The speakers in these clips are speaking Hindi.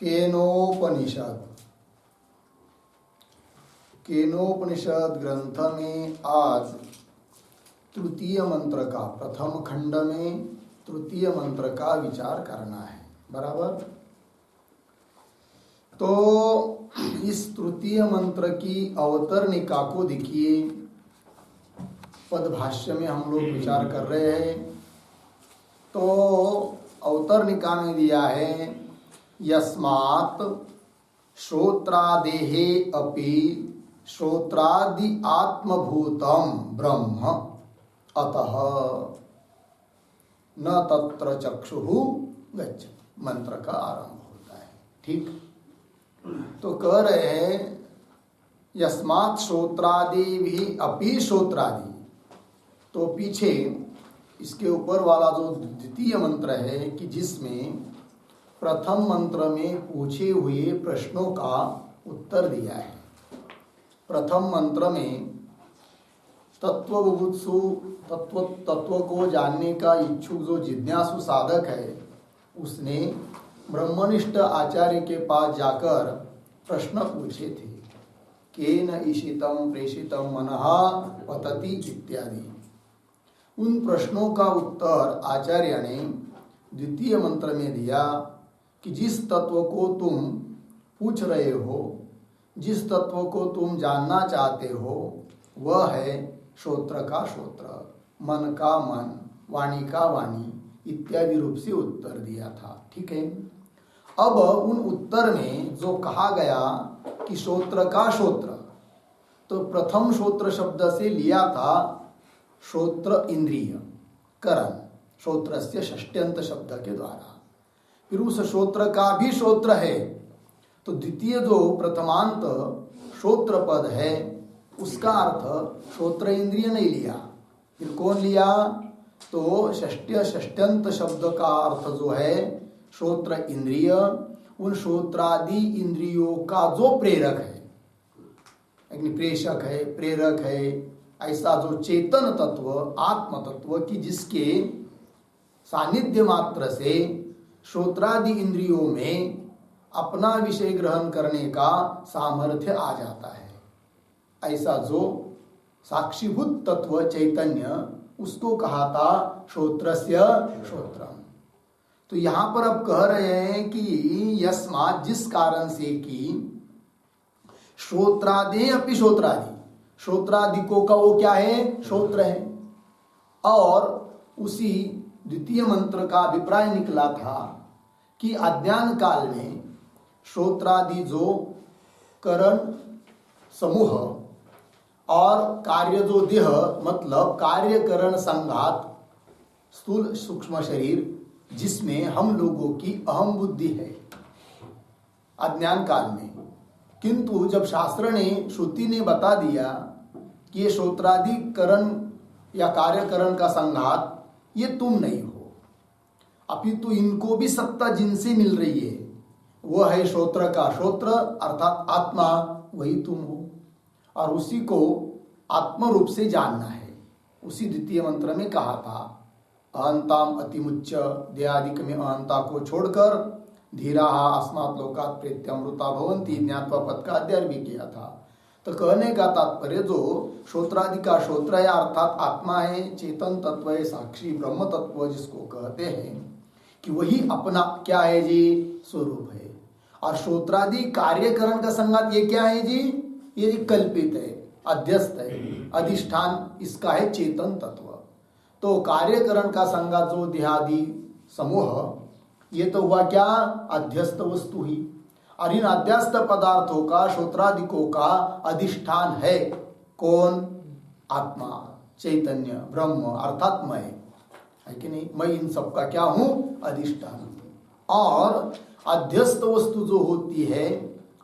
केनोपनिषद केनोपनिषद ग्रंथ में आज तृतीय मंत्र का प्रथम खंड में तृतीय मंत्र का विचार करना है। बराबर। तो इस तृतीय मंत्र की अवतरणिका को देखिए, पदभाष्य में हम लोग विचार कर रहे हैं। तो अवतरणिका में दिया है यस्मात् श्रोत्रादेहे अपि श्रोत्रादि आत्मभूतम ब्रह्म अतः न तत्र चक्षुः गच्छति। मंत्र का आरंभ होता है। ठीक। तो कह रहे हैं यस्मात् श्रोत्रादि भी अपि श्रोत्रादि। तो पीछे इसके ऊपर वाला जो द्वितीय मंत्र है कि जिसमें प्रथम मंत्र में पूछे हुए प्रश्नों का उत्तर दिया है। प्रथम मंत्र में तत्वबुभुत्सु तत्व को जानने का इच्छुक जो जिज्ञासु साधक है, उसने ब्रह्मनिष्ठ आचार्य के पास जाकर प्रश्न पूछे थे। केन ईशितम प्रेषितम मनः पतति इत्यादि। उन प्रश्नों का उत्तर आचार्य ने द्वितीय मंत्र में दिया कि जिस तत्व को तुम पूछ रहे हो, जिस तत्व को तुम जानना चाहते हो, वह है श्रोत्र का श्रोत्र, मन का मन, वाणी का वाणी इत्यादि रूप से उत्तर दिया था। ठीक है। अब उन उत्तर में जो कहा गया कि श्रोत्र का श्रोत्र, तो प्रथम श्रोत्र शब्द से लिया था श्रोत्र इंद्रिय करण, श्रोत्रस्य षष्ट्यंत शब्द के द्वारा। फिर उस श्रोत्र का भी श्रोत्र है, तो द्वितीय जो प्रथमांत श्रोत्र पद है उसका अर्थ श्रोत्र इंद्रिय नहीं लिया। फिर कौन लिया? तो षष्ट्य षष्ट्यंत शब्द का अर्थ जो है श्रोत्र इंद्रिय, उन श्रोत्रादि इंद्रियों का जो प्रेरक है, प्रेषक है, प्रेरक है, ऐसा जो चेतन तत्व, आत्म तत्व की जिसके सानिध्य मात्र से श्रोत्रादि इंद्रियों में अपना विषय ग्रहण करने का सामर्थ्य आ जाता है, ऐसा जो साक्षीभूत तत्व चैतन्य, उसको कहा था श्रोत्रस्य श्रोत्रम। तो यहां पर अब कह रहे हैं कि यस्मात्, जिस कारण से कि श्रोत्रादे अपि श्रोत्रादि, श्रोत्रादि को का वो क्या है? श्रोत्र है। और उसी द्वितीय मंत्र का अभिप्राय निकला था कि अज्ञान काल में श्रोत्रादि जो करण समूह और कार्य जो देह, मतलब कार्यकरण संघात, स्थूल सूक्ष्म शरीर, जिसमें हम लोगों की अहम बुद्धि है अज्ञान काल में। किंतु जब शास्त्र ने, श्रुति ने बता दिया कि ये श्रोत्रादि करण या कार्यकरण का संघात ये तुम नहीं हो, अपितु इनको भी सत्ता जिनसे मिल रही है, वह है श्रोत्र का श्रोत्र अर्थात आत्मा, वही तुम हो। और उसी को आत्म रूप से जानना है। उसी द्वितीय मंत्र में कहा था अहंताम अतिमुच्च, देहादिक में अहंता को छोड़कर धीरा अस्मात् लोकात् प्रेत्यमृता भवन्ति ज्ञात्वा पद का अध्ययन भी किया था। तो कहने का तात्पर्य जो श्रोत्रादि का श्रोत्र है अर्थात आत्मा है, चेतन तत्व है, साक्षी ब्रह्म तत्व जिसको कहते हैं, कि वही अपना क्या है जी? स्वरूप है। और श्रोत्रादि कार्यकरण का संघात ये क्या है जी? ये कल्पित है, अध्यस्त है, अधिष्ठान इसका है चेतन तत्व। तो कार्यकरण का संघात जो देहादि समूह, ये तो हुआ क्या? अध्यस्त वस्तु ही। और इन अध्यस्त पदार्थों का, श्रोत्रादिकों का अधिष्ठान है कौन? आत्मा, चैतन्य, ब्रह्म अर्थात मैं, है कि नहीं? मैं इन सब का क्या हूं? अधिष्ठान। और अध्यस्त वस्तु जो होती है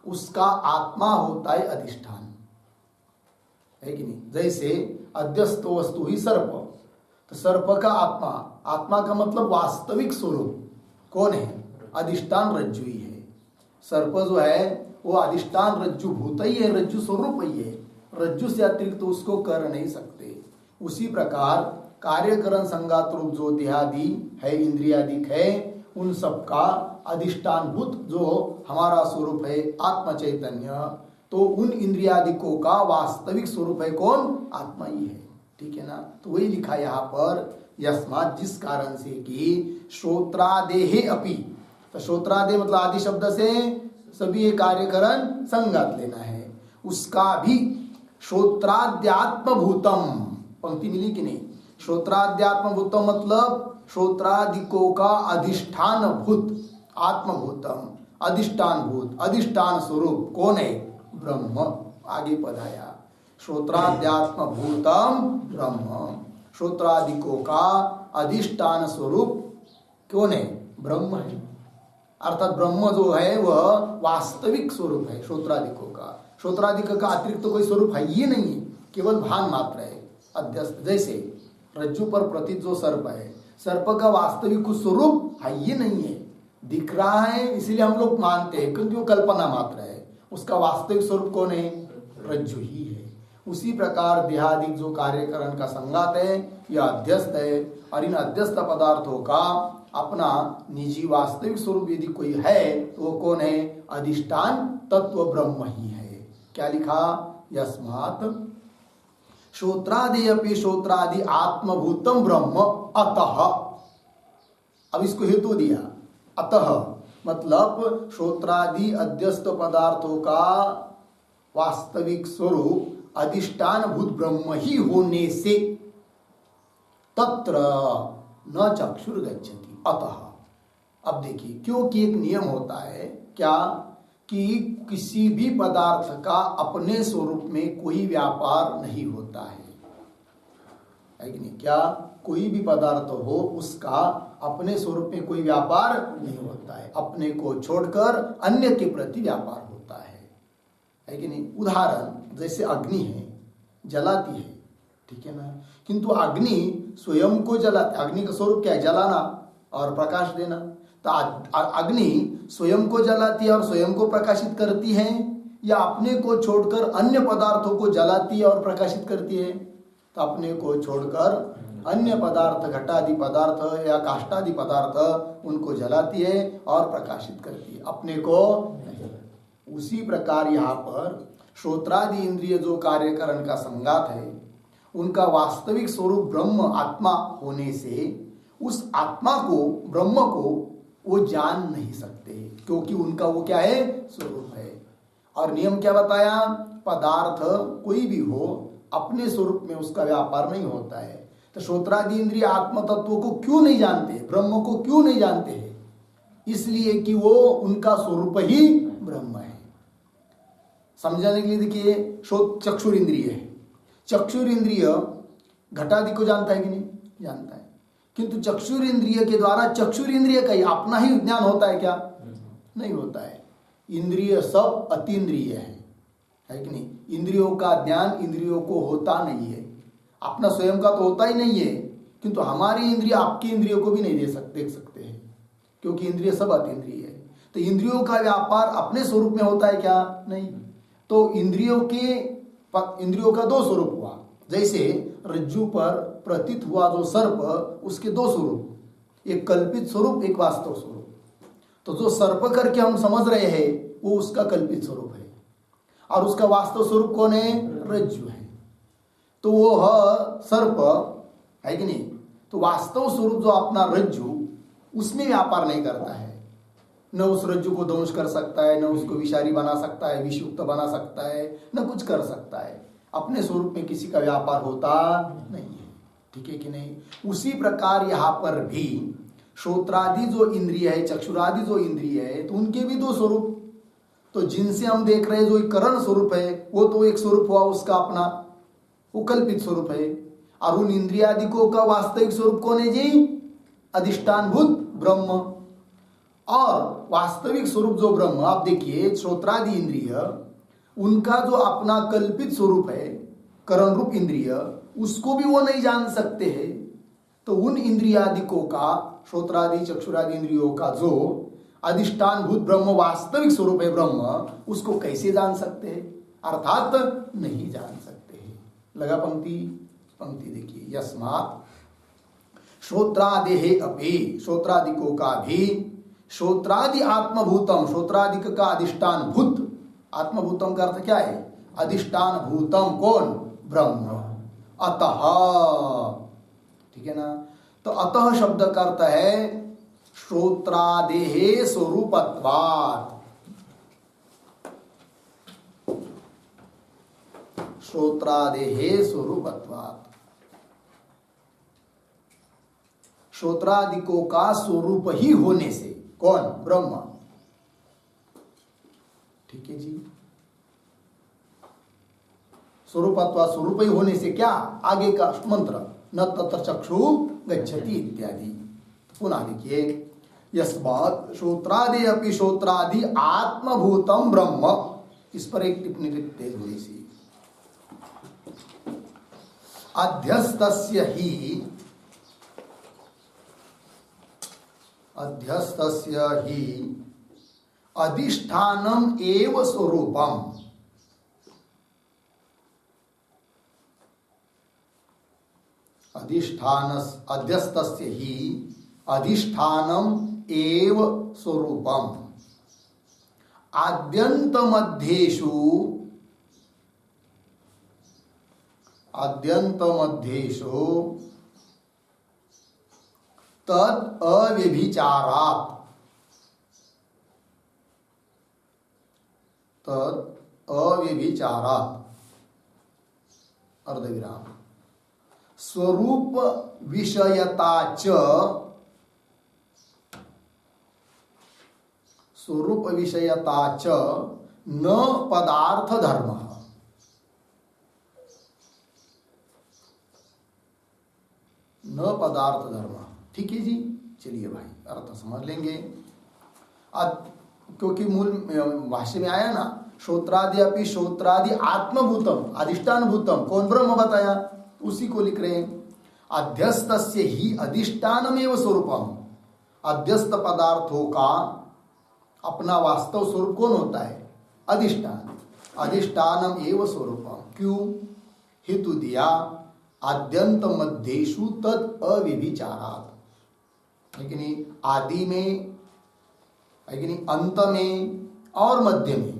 उसका आत्मा होता है अधिष्ठान, है कि नहीं? जैसे अध्यस्त वस्तु ही सर्प, तो सर्प का आत्मा, आत्मा का मतलब वास्तविक स्वरूप कौन है? अधिष्ठान रज्जु ही है। सर्प जो है वो अधिष्ठान रज्जु भूत ही है, रज्जु स्वरूप ही है, रज्जु से अतिरिक्त तो उसको कर नहीं सकते। उसी प्रकार कार्यकरण संघात रूप जो देहादि है, इंद्रियादिक है, उन सब का अधिष्ठानभूत जो हमारा स्वरूप है आत्म चैतन्य, तो उन इंद्रियादिकों का वास्तविक स्वरूप है कौन? आत्मा ही है। ठीक है ना? तो वही लिखा यहाँ पर, यस्मात्, जिस कारण से कि श्रोत्रादेहे अपि, तो श्रोत्रादे मतलब आदि शब्द से सभी ये कार्यकरण संगत लेना है, उसका भी श्रोत्राद्यात्म भूतम, पंक्ति मिली कि नहीं? श्रोत्राद्यात्म भूतम मतलब श्रोत्रादिकों का अधिष्ठान भूत आत्मभूतम, अधिष्ठान भूत, अधिष्ठान स्वरूप कौन है? ब्रह्म। आगे पढ़ाया, श्रोत्राद्यात्म भूतम ब्रह्म, श्रोत्रादिकों का अधिष्ठान स्वरूप कौन है? ब्रह्म है। अर्थात ब्रह्म जो है वह वास्तविक स्वरूप है श्रोत्रादिकों का। श्रोत्रादिक का अतिरिक्त तो कोई स्वरूप है ही नहीं है, केवल भान मात्र है, अध्यस्त। जैसे रज्जु पर प्रतीत जो सर्प है, सर्प का वास्तविक स्वरूप है ही नहीं है, दिख रहा है इसलिए हम लोग मानते हैं, क्योंकि वो कल्पना मात्र है। उसका वास्तविक स्वरूप कौन है? रज्जु ही है। उसी प्रकार देहादिक जो कार्यकरण का संगात है यह अध्यस्त है, और इन अध्यस्त पदार्थों का अपना निजी वास्तविक स्वरूप यदि कोई है तो वो कौन है? अधिष्ठान तत्व ब्रह्म ही है। क्या लिखा? यस्मात् श्रोत्रादि अपि श्रोत्रादि आत्मभूतम ब्रह्म अतः। अब इसको हेतु दिया, अतः मतलब श्रोत्रादि अध्यस्त पदार्थों का वास्तविक स्वरूप अधिष्ठान भूत ब्रह्म ही होने से तत्र न चक्षुर गच्छति। अतः, अब देखिए, क्योंकि एक नियम होता है क्या कि किसी भी पदार्थ का अपने स्वरूप में कोई व्यापार नहीं होता है कि नहीं? क्या कोई भी पदार्थ हो उसका अपने स्वरूप में कोई व्यापार नहीं होता है, अपने को छोड़कर अन्य के प्रति व्यापार होता है कि नहीं? उदाहरण जैसे अग्नि है, जलाती है, ठीक है ना, किंतु अग्नि स्वयं को जलाती, अग्नि का स्वरूप क्या है? जलाना और प्रकाश देना। तो अग्नि स्वयं को जलाती है और स्वयं को प्रकाशित करती है, या अपने को छोड़कर अन्य पदार्थों को जलाती है और प्रकाशित करती है? तो अपने को छोड़कर अन्य पदार्थ, घटादि पदार्थ या काष्ठादि पदार्थ, उनको जलाती है और प्रकाशित करती है, अपने को नहीं। उसी प्रकार यहाँ पर श्रोत्रादि इंद्रिय जो कार्यकरण का संगात है, उनका वास्तविक स्वरूप ब्रह्म आत्मा होने से उस आत्मा को, ब्रह्म को वो जान नहीं सकते, क्योंकि उनका वो क्या है? स्वरूप है। और नियम क्या बताया? पदार्थ कोई भी हो अपने स्वरूप में उसका व्यापार नहीं होता है। तो श्रोत्रादि इंद्रिय आत्म तत्व को क्यों नहीं जानते, ब्रह्म को क्यों नहीं जानते हैं? इसलिए कि वो उनका स्वरूप ही ब्रह्म है। समझाने के लिए देखिए, चक्षुर इंद्रिय है, चक्षुर इंद्रिय घटादि को जानता है कि नहीं? जानता है, किंतु चक्षुर इंद्रिय के द्वारा चक्षुर इंद्रिय का ही अपना ही ज्ञान होता है क्या? नहीं होता है। इंद्रिय सब अतीन्द्रिय है कि नहीं? इंद्रियों का ज्ञान इंद्रियों को होता नहीं है, अपना स्वयं का तो होता ही नहीं है, किंतु हमारी इंद्रिय आपकी इंद्रियों को भी नहीं देख सकते हैं, क्योंकि इंद्रिय सब अतीन्द्रिय है। तो इंद्रियों का व्यापार अपने स्वरूप में होता है क्या? नहीं। तो इंद्रियों का दो स्वरूप हुआ, जैसे रज्जु पर प्रतीत हुआ जो सर्प, उसके दो स्वरूप, एक कल्पित स्वरूप, एक वास्तव स्वरूप। तो जो सर्प करके हम समझ रहे हैं वो उसका कल्पित स्वरूप है, और उसका वास्तव स्वरूप कौन है? रज्जु है। तो वो सर्प है कि नहीं? तो वास्तव स्वरूप जो अपना रज्जु, उसमें व्यापार नहीं करता है, न उस रज्जु को ध्वंस कर सकता है, न उसको विषारी बना सकता है, विषयुक्त बना सकता है, न कुछ कर सकता है। अपने स्वरूप में किसी का व्यापार होता नहीं है, ठीक है कि नहीं? उसी प्रकार यहाँ पर भी श्रोत्रादि जो इंद्रिय है, चक्षुरादि जो इंद्रिय है, तो उनके भी दो स्वरूप। तो जिनसे हम देख रहे हैं जो करण स्वरूप है, वो तो एक स्वरूप हुआ उसका अपना, वो कल्पित स्वरूप है। और उन इंद्रियादिकों का वास्तविक स्वरूप कौन है जी? अधिष्ठानभूत ब्रह्म। और वास्तविक स्वरूप जो ब्रह्म, आप देखिए श्रोत्रादि इंद्रिय, उनका जो अपना कल्पित स्वरूप है करण रूप इंद्रिय, उसको भी वो नहीं जान सकते हैं। तो उन इंद्रियादिकों का, श्रोत्रादि चक्षुरादि इंद्रियों का जो अधिष्ठानभूत ब्रह्म वास्तविक स्वरूप है ब्रह्म, उसको कैसे जान सकते हैं? अर्थात नहीं जान सकते हैं। लगा पंक्ति देखिए, यस्मात् श्रोत्रादेहे अपि, श्रोत्रादिकों का भी श्रोत्रादि आत्मभूतम, श्रोत्रादि का अधिष्ठान भूत, आत्मभूतम का अर्थ क्या है? अधिष्ठान भूतम कौन? ब्रह्म। अतः, ठीक है ना? तो अतः शब्द का अर्थ है श्रोत्रादेहे स्वरूपत्वात्, श्रोत्रादेहे स्वरूपत्वात्, श्रोत्रादिकों का स्वरूप ही होने से, कौन? ब्रह्म। ठीक है जी। स्वरूपत्वा, स्वरूप ही होने से क्या? आगे का मंत्र न तत्र चक्षु गच्छति इत्यादि। पुनः देखिए, यस्मात् श्रोत्रादि अपि श्रोत्रादि आत्मभूतम ब्रह्म, इस पर एक टिप्पणी लिखते हैं थोड़ी सी। अध्यस्तस्य ही अधिष्ठानम एव स्वरूपम, अध्यस्तस्य ही अधिष्ठानम एव स्वरूपम, आद्यन्तमध्येषु तद अव्यभिचारात्, अर्धविराम, स्वरूप विषयता च न पदार्थ धर्म, न पदार्थ धर्म। ठीक है जी, चलिए भाई अर्थ समझ लेंगे। क्योंकि मूल भाष्य में आया ना, श्रोत्रादि अपि श्रोत्रादि आत्मभूतम, अधिष्ठान भूतम, कौन? ब्रह्म बताया, उसी को लिख रहे हैं। अध्यस्तस्य ही अधिष्ठानमेव स्वरूपम, अध्यस्त पदार्थों का अपना वास्तव स्वरूप कौन होता है? अधिष्ठान। अधिष्ठानम एव स्वरूपम, क्यों? हेतु दिया, आद्यंत मध्येषु तद अव्यभिचारात्, है कि नहीं? आदि में, है कि नहीं? अंत में और मध्य में,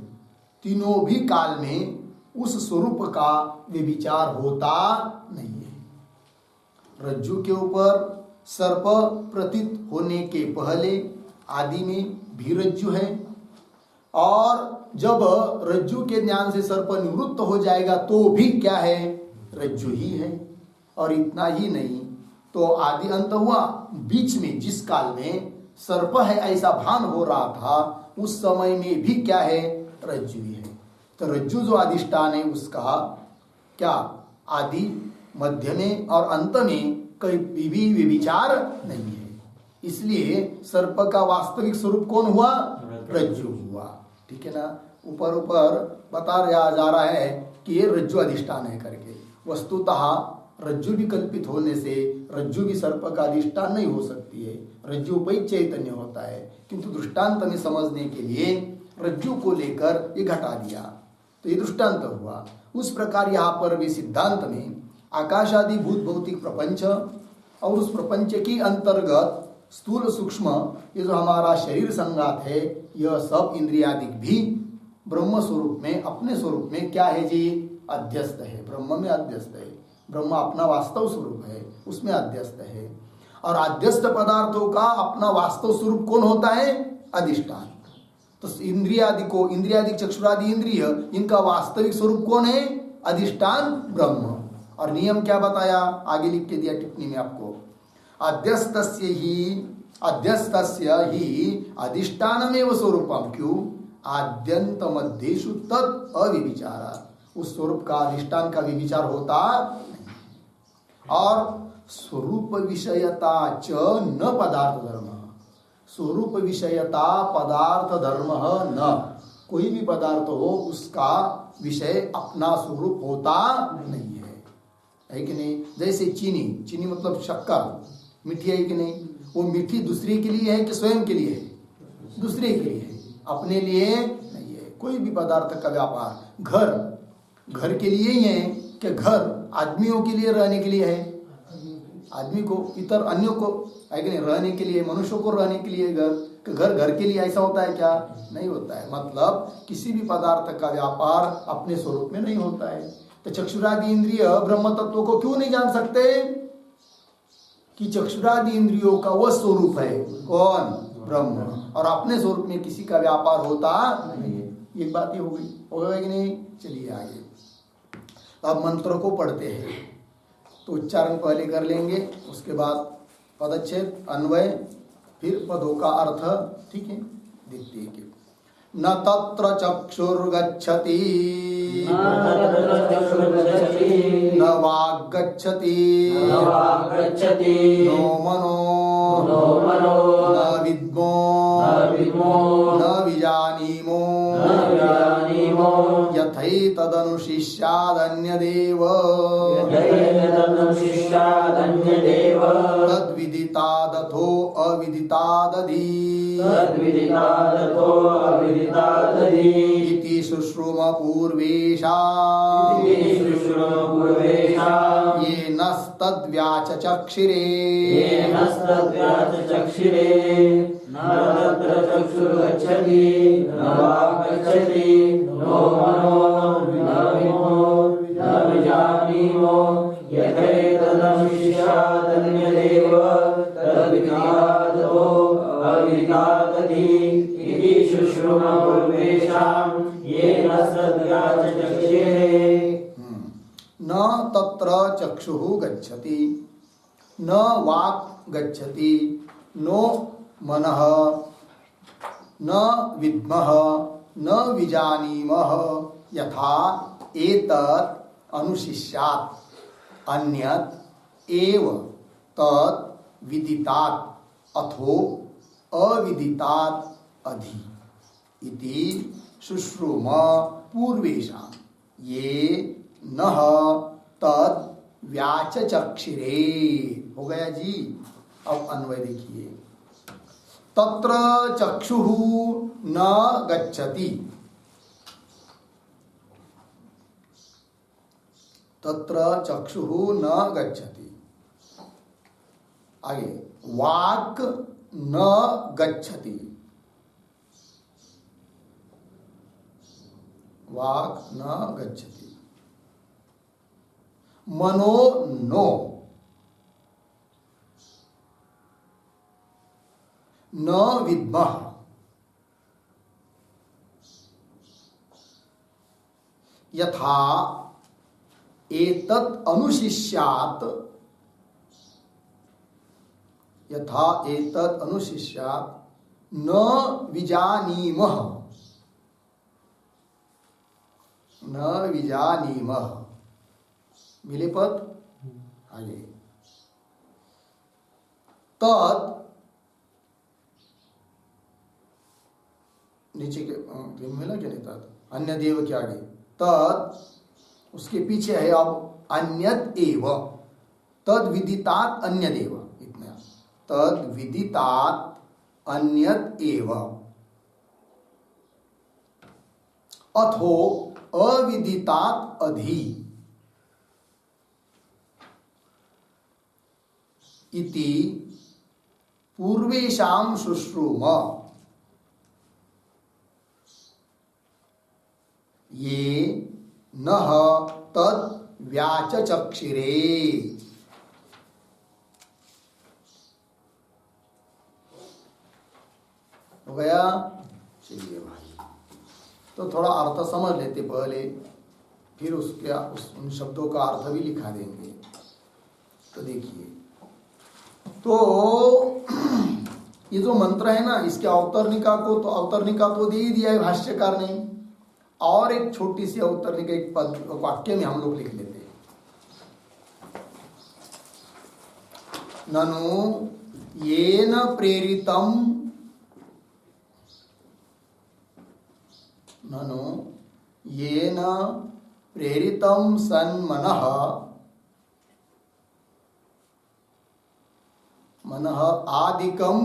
तीनों भी काल में उस स्वरूप का व्यभिचार होता नहीं है। रज्जु के ऊपर सर्प प्रतीत होने के पहले आदि में भी रज्जु है, और जब रज्जु के ज्ञान से सर्प निवृत्त हो जाएगा तो भी क्या है? रज्जु ही है। और इतना ही नहीं, तो आदि अंत हुआ, बीच में जिस काल में सर्प है ऐसा भान हो रहा था, उस समय में भी क्या है? रज्जु ही है। तो रज्जु जो अधिष्ठान है उसका क्या? आदि, मध्य में और अंत में कहीं भी व्यभिचार नहीं है। इसलिए सर्प का वास्तविक स्वरूप कौन हुआ? रज्जु हुआ। ठीक है ना? ऊपर ऊपर बता जा रहा है कि ये रज्जु अधिष्ठान है करके। वस्तुतः रज्जु भी कल्पित होने से रज्जु भी सर्प का अधिष्ठान नहीं हो सकती है। रज्जु उपैत चैतन्य होता है, किंतु दृष्टांत में समझने के लिए रज्जु को लेकर ये घटा दिया, तो ये दृष्टांत हुआ। उस प्रकार यहाँ पर भी सिद्धांत में आकाश आदि भूत भौतिक प्रपंच और उस प्रपंच की अंतर्गत स्थूल सूक्ष्म ये जो हमारा शरीर संगात है, यह सब इंद्रियादिक भी ब्रह्म स्वरूप में, अपने स्वरूप में क्या है जी? अध्यस्त है। ब्रह्म में अध्यस्त है। ब्रह्म अपना वास्तव स्वरूप है, उसमें अध्यस्त है। और अध्यस्त पदार्थों का अपना वास्तव स्वरूप कौन होता है? अधिष्ठान। तो इंद्रियादिक चक्षुरादि इंद्रिय, इनका वास्तविक स्वरूप कौन है? अधिष्ठान ब्रह्म। और नियम क्या बताया? आगे लिख के दिया टिप्पणी में आपको, अध्यस्तस्य ही अधिष्ठानमेव स्वरूपम, क्यों? आद्यंत मध्येषु तत् अव्यभिचारात्, उस स्वरूप का, अधिष्ठान का विचार होता नहीं। और स्वरूप विषयता च न पदार्थ धर्म, स्वरूप विषयता पदार्थ धर्म न, कोई भी पदार्थ हो उसका विषय अपना स्वरूप होता नहीं है कि नहीं? जैसे चीनी मतलब शक्कर, मीठी है कि नहीं? वो मीठी दूसरे के लिए है कि स्वयं के लिए है? दूसरे के लिए है, अपने लिए नहीं है। कोई भी पदार्थ का व्यापार, घर के लिए ही है कि घर आदमियों के लिए रहने के लिए है? आदमी को, इतर अन्यों को है कि नहीं? रहने के लिए, मनुष्यों को रहने के लिए घर। कि घर घर के लिए ऐसा होता है क्या? नहीं होता है। मतलब किसी भी पदार्थ का व्यापार अपने स्वरूप में नहीं होता है। तो चक्षुरादि इंद्रिय ब्रह्म तत्व को क्यों नहीं जान सकते? कि चक्षुरादि इंद्रियों का वह स्वरूप है कौन? ब्रह्म। और अपने स्वरूप में किसी का व्यापार होता नहीं है। एक बात ही हो गई, होगा कि नहीं? चलिए आगे। अब मंत्र को पढ़ते हैं। तो उच्चारण पहले कर लेंगे, उसके बाद पदच्छेद, अन्वय, फिर पदों का अर्थ। ठीक है, देखते हैं कि न तत्र चक्षुर्गच्छति न वाग्गच्छति नो मनो न विद्मो न विजानीमो यथैतदनुशिष्यादन्यदेव तद्विदितादथो अविदितादधि इति शुश्रुम पूर्वेषाम् येनस्तद्व्याचचक्षिरे न तत्र चक्षुर्गच्छति न वाग्गच्छति नो मनो न विद्मो न विजानीमो यथैतदनुशिष्यादन्यदेव तद्विदितादथो अविदितादधि इति शुश्रुम पूर्वेषाम् येन तद्व्याचचक्षिरे। न तत्र चक्षुः गच्छति न वाक् गच्छति नो मनः न विद्मः न विजानीमः यथा एतत् अनुशिष्यात् अन्यत् एव तत् विदितात् अथो अविदितात् अधि इति शुश्रुम पूर्वेषाम् ये नः तद् व्याचचक्षिरे। हो गया जी। अब अन्वय देखिए। तत्र चक्षुः न गच्छति, तत्र चक्षुः न गच्छति। आगे वाक् न गच्छति, वाक् न गच्छति। मनो नो न विद्मः यथा एतत् अनुशिष्यात् न विजानीमः मिले पद। आगे तत् नीचे के मिला क्या? नहीं तत् अन्य देव के आगे तत्, उसके पीछे है अब अन्यत एव, तद विदितात् अन्य देव, इतना। तद विदितात् अन्यत एव अथो अविदितात् अधि इति पूर्वेषां शुश्रूम ये नः तद् व्याचचक्षिरे। हो गया। चलिए भाई, तो थोड़ा अर्थ समझ लेते पहले, फिर उन शब्दों का अर्थ भी लिखा देंगे। तो देखिए, तो ये जो मंत्र है ना, इसके अवतरणिका तो दे ही दिया है भाष्यकार ने। और एक छोटी सी अवतरणिका एक पद वाक्य में हम लोग लिख लेते हैं। ननु येन प्रेरितम सन्मनः मनः आदिकं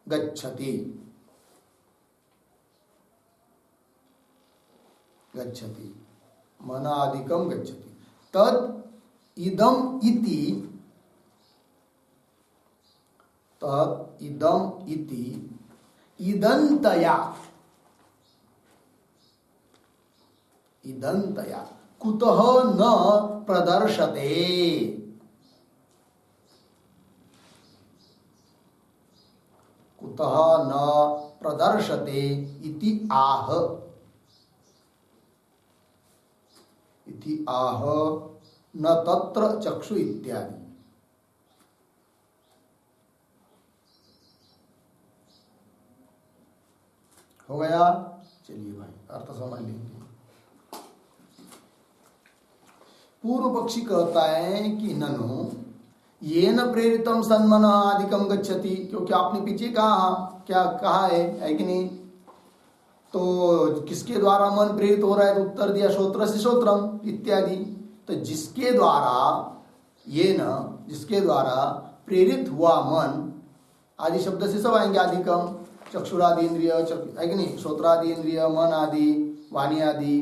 गच्छति मनादिकं गच्छति तद इदम इति तत् इदम इति इदंतया कुतः न प्रदर्शते, कुतः न प्रदर्शते इति आह न तत्र चक्षु इत्यादि। हो गया। चलिए भाई अर्थ समझ लेंगे। पूर्व पक्षी कहता है कि ननु येन प्रेरितम सन्मन आदिकम गच्छति, क्योंकि आपने पीछे कहा क्या कहा है कि नहीं, तो किसके द्वारा मन प्रेरित हो रहा है, तो उत्तर दिया श्रोत्र से श्रोत्रम इत्यादि। तो जिसके द्वारा ये न जिसके द्वारा प्रेरित हुआ मन, आदि शब्द से सब आएंगे, अधिकम चक्षुरादि इंद्रिय है कि नहीं, श्रोत्रादि इंद्रिय, मन आदि, वाणी आदि।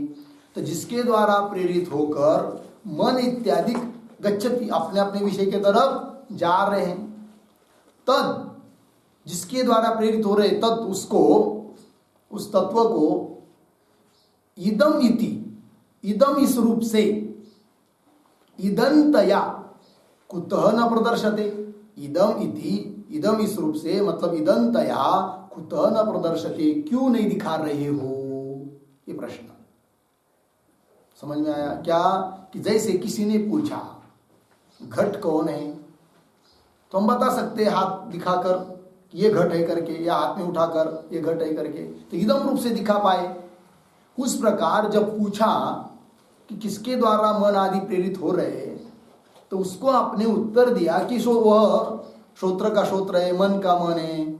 तो जिसके द्वारा प्रेरित होकर मन इत्यादि गच्छति, अपने अपने विषय के तरफ जा रहे हैं, तद जिसके द्वारा प्रेरित हो रहे तद उसको, उस तत्व को इदम इति, इदम इस रूप से, इदंतया कुतः न प्रदर्शते, इदम इति, इदम इस रूप से मतलब इदंतया कुतः न प्रदर्शते, क्यों नहीं दिखा रहे हो, ये प्रश्न समझ में आया क्या? कि जैसे किसी ने पूछा घट कौन है, तो हम बता सकते हैं हाथ दिखाकर ये घट है करके, या हाथ में उठाकर ये घट है करके, तो इदम रूप से दिखा पाए। उस प्रकार जब पूछा कि किसके द्वारा मन आदि प्रेरित हो रहे, तो उसको आपने उत्तर दिया कि वह श्रोत्र का श्रोत्र है, मन का मन है।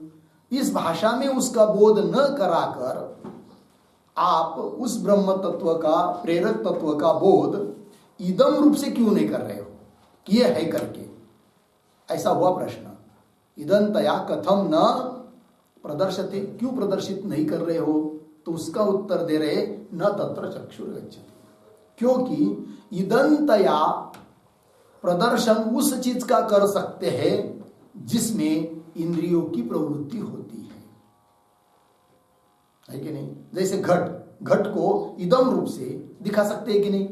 इस भाषा में उसका बोध न कराकर आप उस ब्रह्म तत्व का, प्रेरक तत्व का बोध इदम रूप से क्यों नहीं कर रहे हो कि ये है करके? ऐसा हुआ प्रश्न। इदंतया कथम न प्रदर्शते, क्यों प्रदर्शित नहीं कर रहे हो? तो उसका उत्तर दे रहे न तत्र चक्षुर्गच्छति, क्योंकि इदंतया प्रदर्शन उस चीज का कर सकते हैं जिसमें इंद्रियों की प्रवृत्ति होती है कि नहीं? जैसे घट को इदम रूप से दिखा सकते हैं कि नहीं?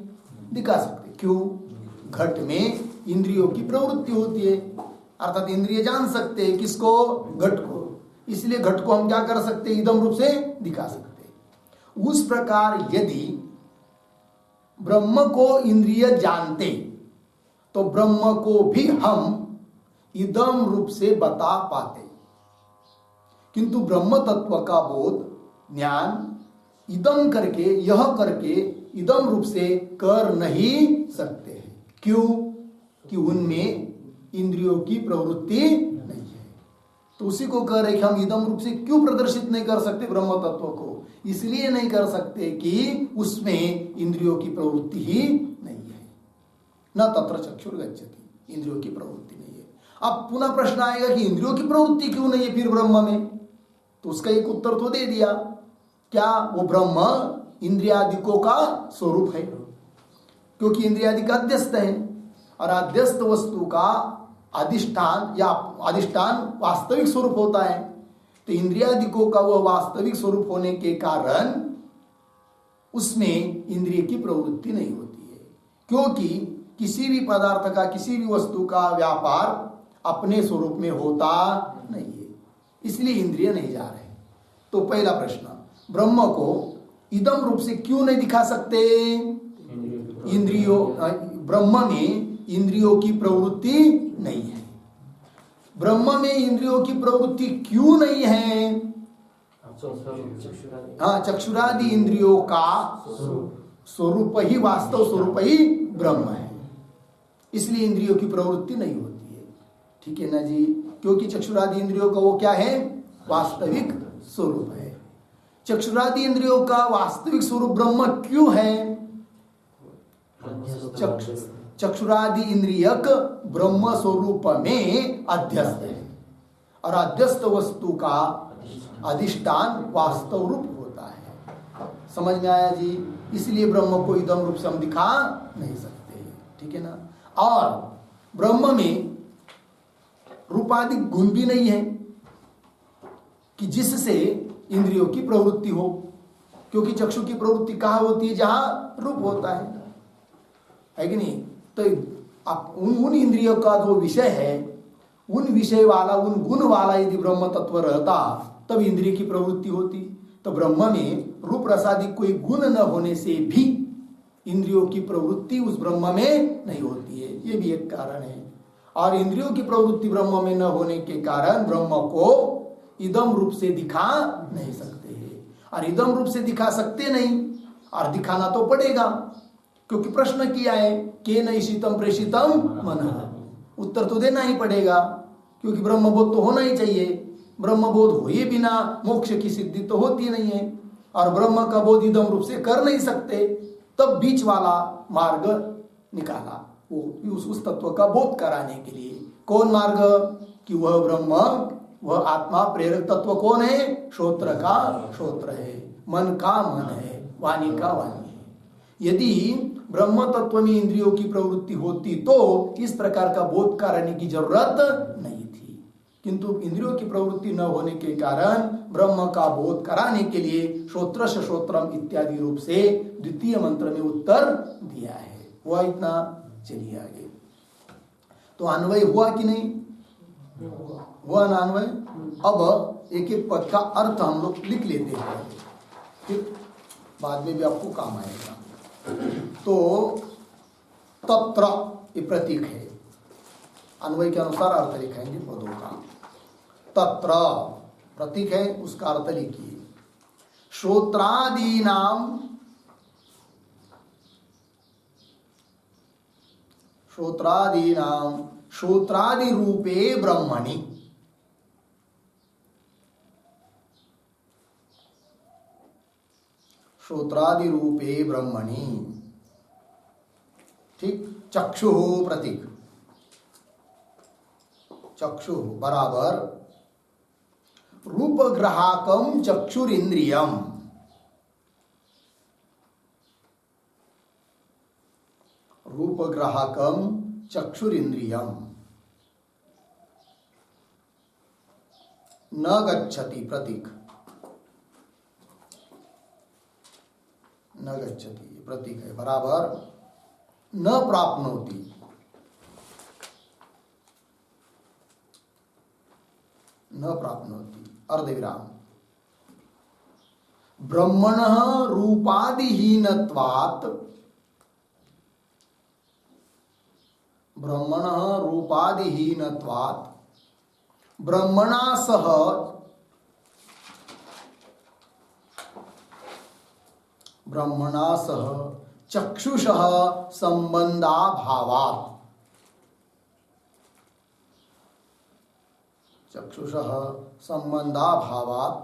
दिखा सकते। क्यों? घट में इंद्रियों की प्रवृत्ति होती है, अर्थात इंद्रिय जान सकते हैं किसको? घट को। इसलिए घट को हम क्या कर सकते हैं? इदम रूप से दिखा सकते हैं। उस प्रकार यदि ब्रह्म को इंद्रिय जानते तो ब्रह्म को भी हम इदम रूप से बता पाते, किंतु ब्रह्म तत्व का बोध, ज्ञान इदम करके, यह करके इदम रूप से कर नहीं सकते हैं। क्यों? कि उनमें इंद्रियों की प्रवृत्ति नहीं है। तो उसी को कह रहे कि हम इदम रूप से क्यों प्रदर्शित नहीं कर सकते ब्रह्म तत्व को? इसलिए नहीं कर सकते कि उसमें इंद्रियों की प्रवृत्ति ही नहीं है। न तत्र चक्षुर्गच्छति, इंद्रियों की प्रवृत्ति नहीं है। अब पुनः प्रश्न आएगा कि इंद्रियों की प्रवृत्ति क्यों नहीं है फिर ब्रह्म में? तो उसका एक उत्तर तो दे दिया। क्या? वो ब्रह्म इंद्रियादिकों का स्वरूप है, क्योंकि इंद्रियादि का अध्यस्त है, और अध्यस्त वस्तु का अधिष्ठान या अधिष्ठान वास्तविक स्वरूप होता है। तो इंद्रियादिकों का वह वास्तविक स्वरूप होने के कारण उसमें इंद्रिय की प्रवृत्ति नहीं होती है, क्योंकि किसी भी पदार्थ का, किसी भी वस्तु का व्यापार अपने स्वरूप में होता नहीं है, इसलिए इंद्रिय नहीं जा रहे। तो पहला प्रश्न, ब्रह्म को इदम रूप से क्यों नहीं दिखा सकते? इंद्रियों, ब्रह्म में इंद्रियों की प्रवृत्ति नहीं है। ब्रह्म में इंद्रियों की प्रवृत्ति क्यों नहीं है? हाँ, चक्षुरादि इंद्रियों का स्वरूप ही, वास्तव स्वरूप ही ब्रह्म है, इसलिए इंद्रियों की प्रवृत्ति नहीं होती है। ठीक है ना जी? क्योंकि चक्षुरादि इंद्रियों का वो क्या है? वास्तविक स्वरूप है। चक्षुरादि इंद्रियों का वास्तविक स्वरूप ब्रह्म क्यों है? चक्षुरादि इंद्रियक ब्रह्म स्वरूप में अध्यस्त है, और अध्यस्त वस्तु का अधिष्ठान वास्तव रूप होता है। समझ में आया जी? इसलिए ब्रह्म को इदम रूप से हम दिखा नहीं सकते। ठीक है ना? और ब्रह्म में रूपादि गुण भी नहीं है कि जिससे इंद्रियों की प्रवृत्ति हो, क्योंकि चक्षु की प्रवृत्ति कहाँ होती है? जहां रूप होता है कि नहीं? तो आप उन इंद्रियों का जो विषय है, उन विषय वाला, उन गुण वाला यदि ब्रह्म तत्व रहता तब इंद्रिय की प्रवृत्ति होती। तो ब्रह्म में रूप रसादि कोई गुण न होने से भी इंद्रियों की प्रवृत्ति उस ब्रह्म में नहीं होती है, ये भी एक कारण है। और इंद्रियों की प्रवृत्ति ब्रह्म में न होने के कारण ब्रह्म को इदम रूप से दिखा नहीं सकते हैं। और इदम रूप से दिखा सकते नहीं, और दिखाना तो पड़ेगा, क्योंकि प्रश्न किया है केन ईशितम प्रेषितम मनः, उत्तर तो देना ही पड़ेगा, क्योंकि ब्रह्मबोध तो होना ही चाहिए। ब्रह्मबोध हुए बिना मोक्ष की सिद्धि तो होती नहीं है, और ब्रह्म का बोध इदम रूप से कर नहीं सकते। तब बीच वाला मार्ग निकाला, वो उस तत्व का बोध कराने के लिए। कौन मार्ग? कि वह ब्रह्म, वह आत्मा प्रेरक तत्व कौन है? श्रोत्र का श्रोत्र है, मन का मन है, वाणी का वाणी है। यदि ब्रह्म तत्व में इंद्रियों की प्रवृत्ति होती तो इस प्रकार का बोध कराने की जरूरत नहीं थी, किंतु इंद्रियों की प्रवृत्ति न होने के कारण ब्रह्म का बोध कराने के लिए श्रोत्र श्रोत्रम इत्यादि रूप से द्वितीय मंत्र में उत्तर दिया है। हुआ इतना? चलिए आगे। तो अन्वय हुआ कि नहीं हुआ? ना अन्वय। अब एक एक पद का अर्थ हम लोग लिख लेते हैं, ठीक? बाद में भी आपको काम आएगा। तो तत्र ये प्रतीक है, अन्वय के अनुसार अर्थ लिखेंगे पदों का। तत्र प्रतीक है, उसका अर्थ लिखिए। श्रोत्रादीनाम, श्रोत्रादीनाम श्रोत्रादि रूपे ब्रह्मणि, श्रोत्रादि रूपे ब्रह्मणि, ठीक? चक्षु प्रतीक, चक्षु बराबर रूपग्राहकम चक्षुरिंद्रियम, रूपग्राहकम चक्षुरिंद्रियम न गच्छति, प्रतीक न गच्छति प्रतीक है, बराबर न प्राप्नोति, न प्राप्नोति अर्धविराम। ब्रह्मणः रूपादिहीनत्वात्, ब्रह्मणः रूपादिहीनत्वात् ब्रह्मणा सह चक्षुषः संबंधाभावात्, चक्षुषः संबंधाभावात्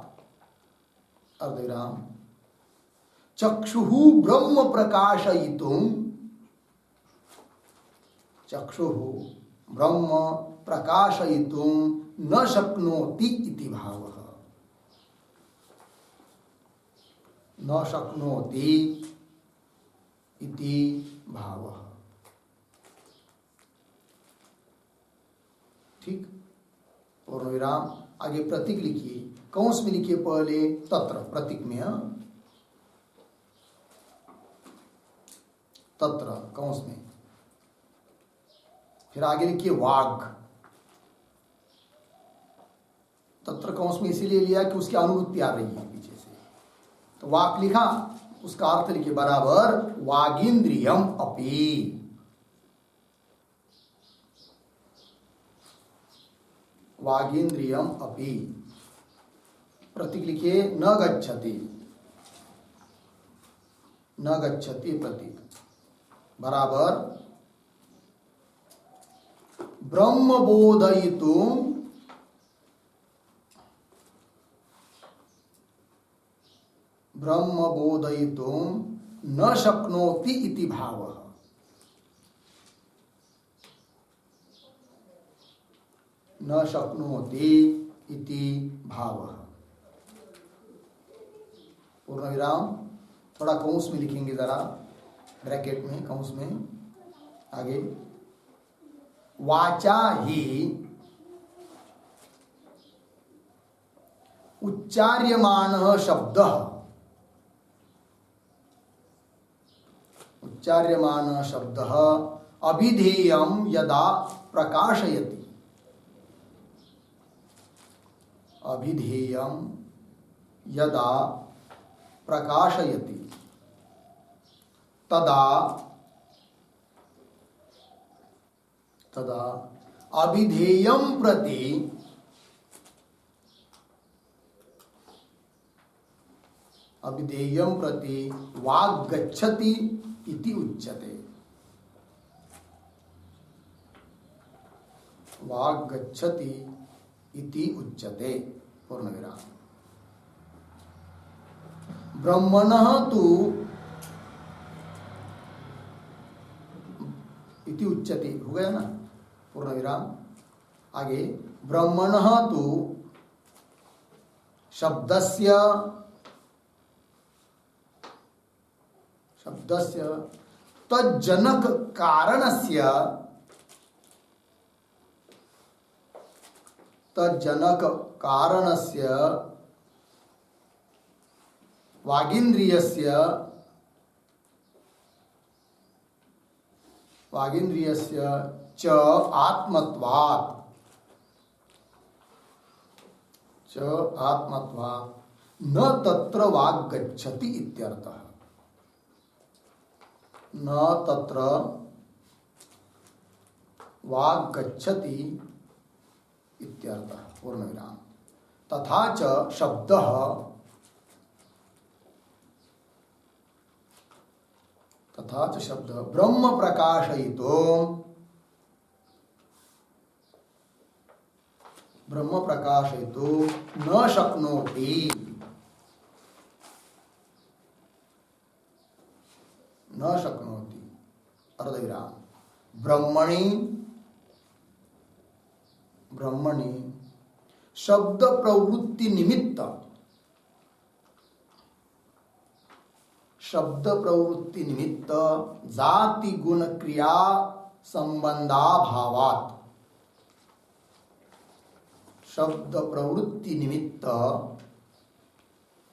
अर्धविराम चक्षुः ब्रह्म प्रकाशयितुं, चक्षुः ब्रह्म प्रकाशयितुं न शक्नोति इति भावः, न शक्नोति इति भावः, ठीक? पूर्ण विराम। आगे प्रतीक लिखिए, कौंस में लिखिए पहले तत्र, प्रतीक में, तत्र कौंस में, फिर आगे लिखिए वाग। तत्र कौंस में इसीलिए लिया कि उसकी अनुवृत्ति आ रही है पीछे से, तो वाक लिखा, उसका अर्थ लिखिए बराबर वागींद्रियम अपि, वागींद्रियम अपि। प्रतीक लिखिए न गच्छति, न गच्छति प्रतीक बराबर ब्रह्म बोधयितुं, ब्रह्म बोधयितुं न शक्नोति इति भावः, न शक्नोति इति भावः। पूर्ण विराम। थोड़ा कौंस में लिखेंगे जरा, ब्रैकेट में, कौंस में आगे। वाचा ही उच्चार्यमाणः शब्दः, उच्चार्यमानः शब्दः अभिधेयं यदा प्रकाशयति, अभिधेयं यदा प्रकाशयति तदा अभिधेयं प्रति वाक् गच्छति इति उच्यते। वाक् गच्छति इति उच्यते। पूर्णविराम। ब्रह्मणः तु इति उच्यते, हो गया ना, पूर्णविराम। आगे ब्रह्मणः तु शब्दस्य तज्जनक कारणस्य वागीन्द्रियस्य च आत्मत्वात् न तत्र वाक् गच्छति इत्यर्थः। न तत्र वाक् गच्छति इत्यर्थः। पूर्णविराम। तथा च शब्दः ब्रह्म प्रकाशयितो न शक्नोति। अर्धविराम। ब्रह्मणि शब्द प्रवृत्ति निमित्त जाति गुण क्रिया संबंधाभावात्, शब्द प्रवृत्ति निमित्त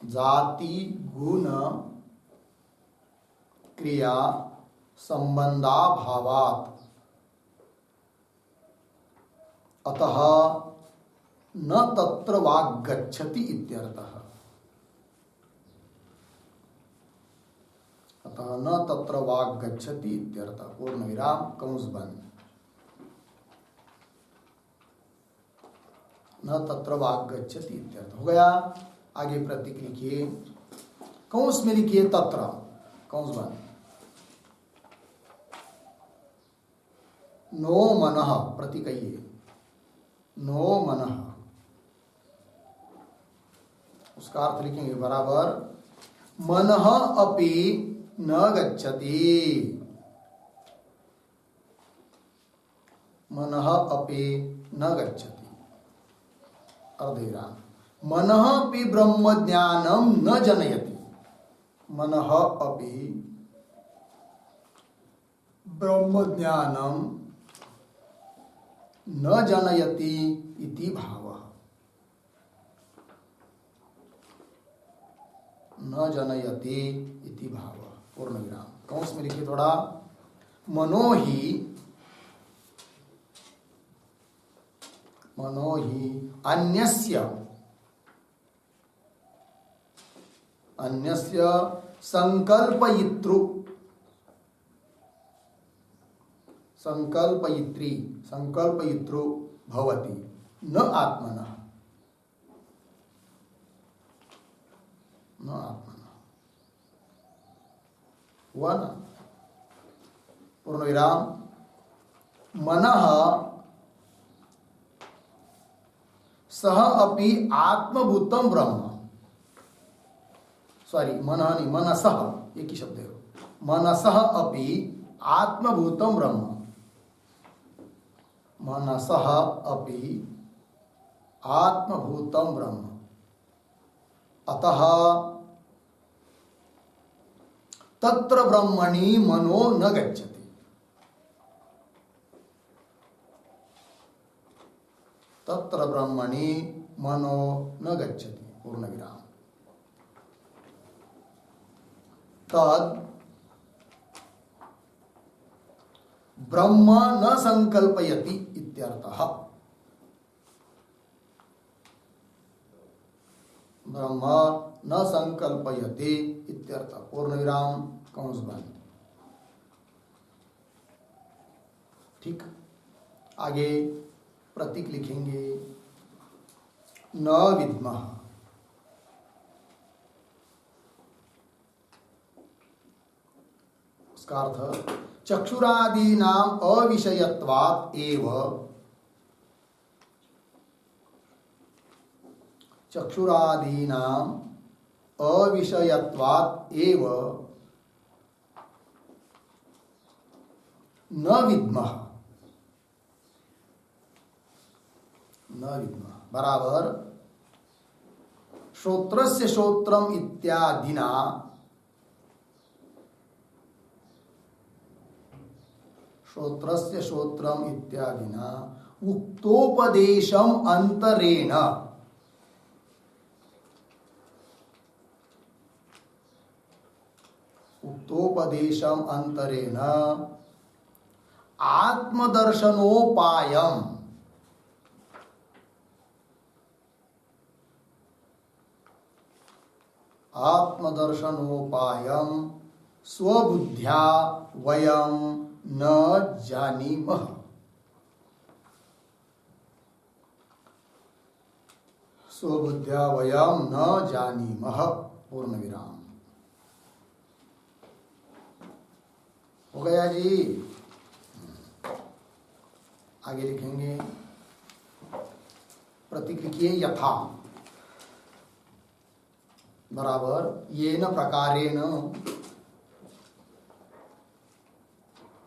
जाति गुण क्रिया संबंधाभावात् अतः न तत्र वाक् गच्छति इत्यर्थः। अतः न तत्र वाक् गच्छति इत्यर्थः। पूर्णविराम। कंस बंद। न तत्र वाक् गच्छति इत्यर्थ हो गया। आगे प्रतीक लिखिए, कंस में लिखिए तत्र, कंस बंद। नो मनः, प्रतीकइए नो मनः, उसका अर्थ लिखेंगे बराबर, मनः अपि न गच्छति, मनः अपि न गच्छति। अर्धविराम। मनः अपि ब्रह्म ज्ञानं न जनयति, मनः अपि ब्रह्म ज्ञानं न जनयति इति भावः। न जनयति इति भावः। पूर्णविराम। कंस में लिखिए थोड़ा, मनो ही अन्यस्य संकल्पयितृ भवति न आत्मनः, हुआ ना। पूर्णविराम। मनः सह अपि आत्मभूतं ब्रह्म, सॉरी मनः नहीं, मनसः, एक ही शब्द है। मनसः अपि आत्मभूतं ब्रह्म, मनसः अपि आत्मभूतं ब्रह्म अतः तत्र ब्रह्मणि मनो न गच्छति। तत्र ब्रह्मणि मनो न गच्छति। पूर्ण विराम। तद ब्रह्म न संकल्पयति इत्यर्थः। ब्रह्म न संकल्पयति इत्यर्थः। पूर्ण विराम कंस बंद। ठीक, आगे प्रतीक लिखेंगे। न विद्मः, उसका अर्थ चक्षुरादीनाम अविषयत्वात् एव, चक्षुरादीनाम अविषयत्वात् एव न विद्मः, न विद्मः बराबर श्रोत्रस्य श्रोत्रम इत्यादिना, श्रोत्रस्य श्रोत्रम इत्यादिना उक्तोपदेशम अंतरेण, उक्तोपदेशम अंतरेण आत्मदर्शनोपायम, आत्मदर्शनोपायम स्वबुद्ध्या वयम न जानीमः। स्वबुद्ध्या वयम न जानीमः। पूर्ण विराम। हो गया जी। आगे लिखेंगे, प्रतीक लिखिए यथा बराबर येन प्रकारेण,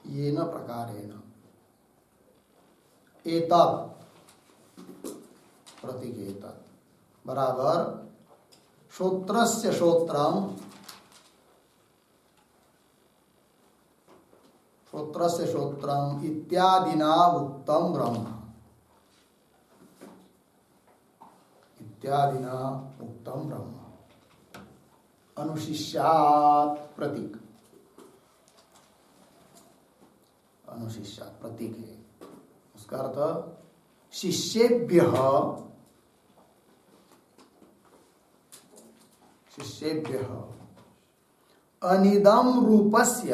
येन प्रकारेण एतत्, प्रतीक एतत् बराबर श्रोत्रस्य श्रोत्रम, श्रोत्रस्य श्रोत्रम इत्यादिना उक्तम ब्रह्म, इत्यादिना उक्तम ब्रह्म। अनुशिष्यात् प्रतीक, अनुशिष्यात् प्रतीक है, उसका अर्थ शिष्येभ्यः, शिष्येभ्यः अनिदम रूपस्य,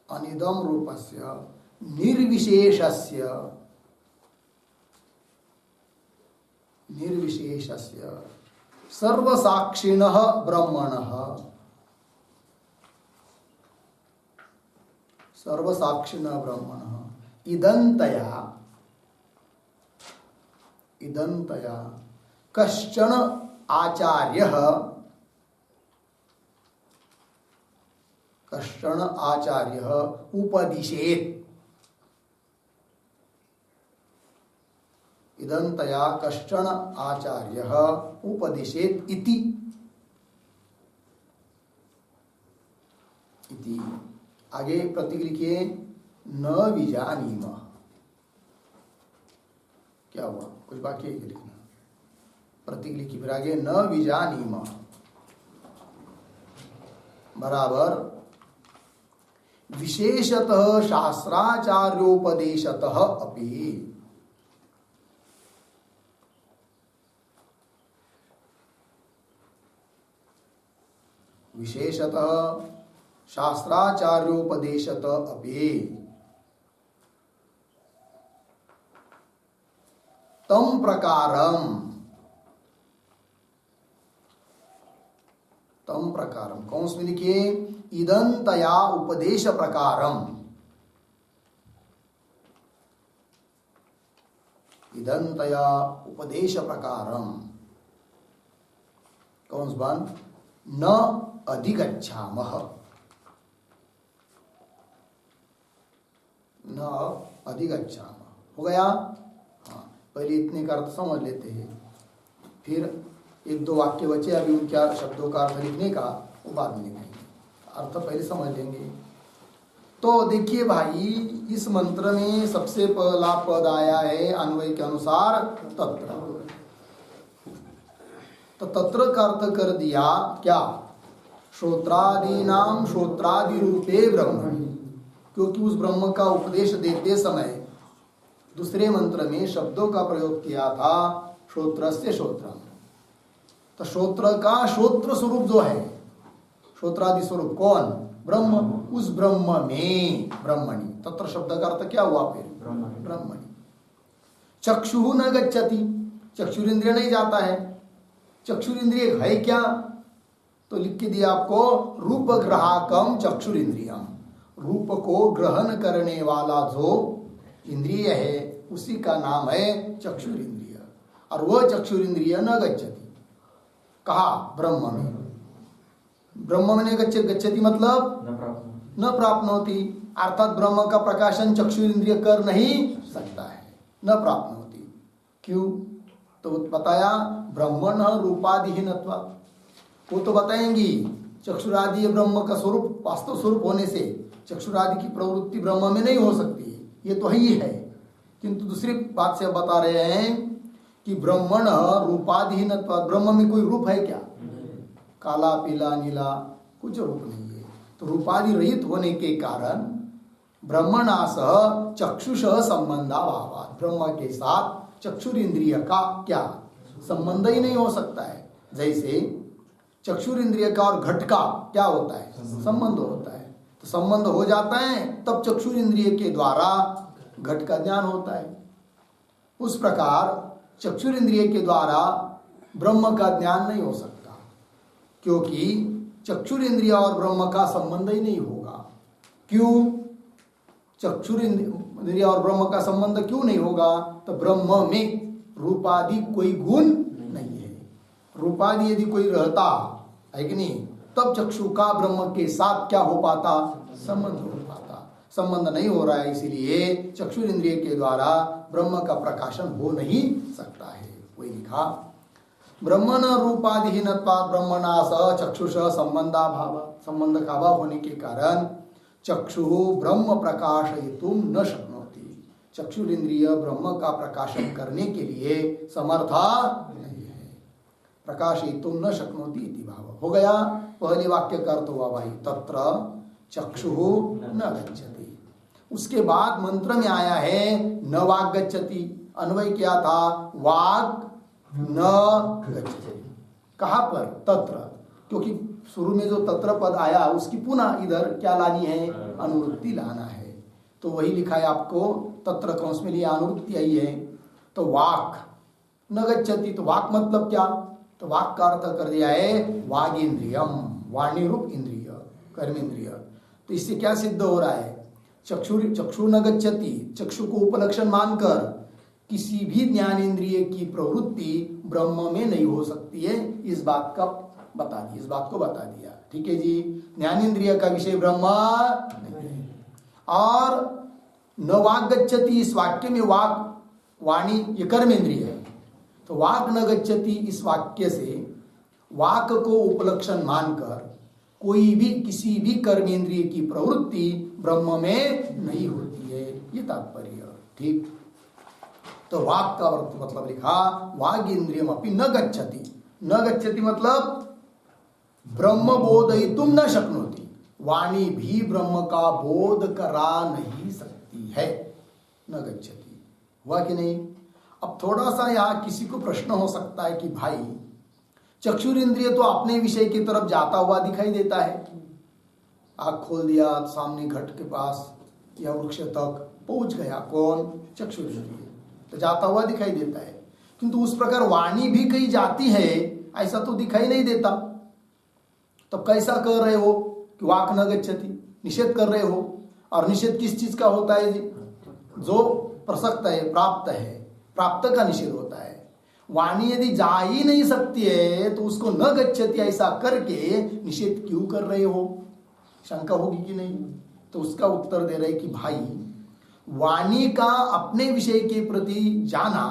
अनिदम रूपस्य निर्विशेषस्य, निर्विशेषस्य सर्वसाक्षिणः ब्रह्मणः, सर्वसाक्षिणः ब्रह्मणः इदन्तया, इदन्तया कश्चन आचार्यः, कश्चन आचार्यः उपदिशेत्, इदन्तया कश्चन आचार्यः उपदिशेत् इति, इति। आगे प्रतीक लिखिए न विजानीमः। क्या हुआ, कुछ बाकी है लिखना। प्रतीक लिखिए फिर आगे न विजानीमः बराबर विशेषतः शास्त्राचार्योपदेशतः अपि, विशेषतः शास्त्राचार्योपदेशतः अपि तम प्रकारम, तम प्रकारम कौंस में लिखिए इदन्तया उपदेश प्रकारम, इदन्तया उपदेश प्रकारम कौंस बंद न अधिगच्छामः, न अधिगच्छामः। हो गया। हाँ, पहले इतने का अर्थ समझ लेते हैं, फिर एक दो वाक्य बचे अभी उनके शब्दों का अर्थ लिखने का, वो बाद में लिखेंगे। अर्थ पहले समझ लेंगे। तो देखिए भाई, इस मंत्र में सबसे पहला पद आया है अन्वय के अनुसार तत्र। तो तत्र का अर्थ कर दिया क्या? श्रोत्रादीनाम श्रोत्रादि रूपे ब्रह्मणि, क्योंकि उस ब्रह्म का उपदेश देते समय दूसरे मंत्र में शब्दों का प्रयोग किया था, श्रोत्रस्य श्रोत्रम। तो श्रोत्र का श्रोत्र स्वरूप जो है, श्रोत्रादि स्वरूप कौन? ब्रह्म। उस ब्रह्म में ब्रह्मणि, तत्र शब्द का अर्थ क्या हुआ फिर? ब्रह्मणि। चक्षु न गच्छति, चक्षुरिंद्रिय नहीं जाता है। चक्षुरिंद्रिय है क्या? तो लिख के दिया आपको, रूप ग्राहकम चक्षुरिंद्रियम। रूप को ग्रहण करने वाला जो इंद्रिय है उसी का नाम है चक्षुरिंद्रिय। और वह चक्षुरिंद्रिय न गच्छति, कहा? ब्रह्म में। ब्रह्म में गच्छति मतलब न प्राप्नोति, अर्थात ब्रह्म का प्रकाशन चक्षुरिंद्रिय कर नहीं सकता है, न प्राप्नोति। क्यों? तो बताया ब्रह्मण रूपादिहीनत्वा। वो तो बताएंगी चक्षुरादि ब्रह्म का स्वरूप, वास्तव स्वरूप होने से चक्षुरादि की प्रवृत्ति ब्रह्म में नहीं हो सकती है, ये तो ही है। किंतु दूसरी बात से बता रहे हैं कि ब्रह्मण रूपादिहीनत्वा, ब्रह्म में कोई रूप है क्या? काला पीला नीला कुछ रूप नहीं है। तो रूपादि रहित होने के कारण ब्रह्मणा सह चक्षुष संबंधाभावात्, ब्रह्म के साथ चक्षुरिंद्रिय का क्या संबंध ही नहीं हो सकता है। जैसे चक्षुरिंद्रिय का और घट का क्या होता है? संबंध होता है। तो संबंध हो जाता है तब चक्षुरिंद्रिय के द्वारा घट का ज्ञान होता है। उस प्रकार चक्षुरिंद्रिय के द्वारा ब्रह्म का ज्ञान नहीं हो सकता, क्योंकि चक्षुरिंद्रिय और ब्रह्म का संबंध ही नहीं होगा। क्यों? चक्षुरिंद्रिय और ब्रह्म का संबंध क्यों नहीं होगा? तो ब्रह्म में रूपादि कोई गुण नहीं है। रूपादि यदि कोई रहता है कि नहीं, तब चक्षु का ब्रह्म के साथ क्या हो पाता? संबंध हो पाता। संबंध नहीं हो रहा है, इसीलिए चक्षुरिंद्रिय के द्वारा ब्रह्म का प्रकाशन हो नहीं सकता है। वही लिखा, ब्रह्मण रूपादिहीनत्वात् ब्रह्मणा स चक्षुष संबंधाभाव, संबंध का अभाव होने के कारण चक्षु ब्रह्म प्रकाशयितुम न शक्नोति, चक्षुरिंद्रिय ब्रह्म का प्रकाशन करने के लिए समर्था नहीं है। प्रकाशयितुम न शक्नोति इति भाव हो गया। पहले वाक्य का अर्थ हुआ भाई तत्र चक्षु न गच्छति। उसके बाद मंत्र में आया है न वाग गच्छति। अन्वय क्या था? वाग न गच्छति। कहाँ पर? तत्र, क्योंकि शुरू में जो तत्र पद आया उसकी पुनः इधर क्या लानी है? अनुवृत्ति लाना है। तो वही लिखा है आपको, तत्र कंस में लिया अनुवृत्ति आई है। तो वाक न गच्छति, तो वाक मतलब क्या? तो वाक का अर्थ कर दिया है वागेंद्रियम, वाणी रूप इंद्रिय, कर्मेंद्रिय। तो इससे क्या सिद्ध हो रहा है? चक्षु न गच्छति, चक्षु को उपलक्षण मानकर किसी भी ज्ञानेंद्रिय की प्रवृत्ति ब्रह्म में नहीं हो सकती है। इस बात का बता दिया, इस बात को बता दिया। ठीक है जी, ज्ञानेंद्रिय का विषय ब्रह्म नहीं है। और न वाग गच्छति, इस वाक्य में वाक, वाणी ये कर्मेंद्रिय है। तो वाक न गच्छति इस वाक्य से वाक को उपलक्षण मानकर कोई भी किसी भी कर्मेंद्रिय की प्रवृत्ति ब्रह्म में नहीं होती है, ये तात्पर्य। ठीक, तो वाक का मतलब लिखा वाग इंद्रियम अपि न गच्छति। न गच्छति मतलब ब्रह्म बोधयितुम न शक्नोति, वाणी भी ब्रह्म का बोध करा नहीं सकती है। न गच्छति हुआ कि नहीं? अब थोड़ा सा यहाँ किसी को प्रश्न हो सकता है कि भाई चक्षुरिंद्रिय तो अपने विषय की तरफ जाता हुआ दिखाई देता है। आँख खोल दिया, सामने घट के पास या वृक्ष तक पहुंच गया, कौन? चक्षुरिंद्रिय, तो जाता हुआ दिखाई देता है। किंतु उस प्रकार वाणी भी कहीं जाती है ऐसा तो दिखाई नहीं देता। तब कैसा कर रहे हो कि वाक न गच्छति, निषेध कर रहे हो। और निषेध किस चीज का होता है? जो प्रसक्त है, प्राप्त है, प्राप्त का निषेध होता है। वाणी यदि जा ही नहीं सकती है तो उसको न गच्छति ऐसा करके निषेध क्यों कर रहे हो? शंका होगी कि नहीं? तो उसका उत्तर दे रहे कि भाई वाणी का अपने विषय के प्रति जाना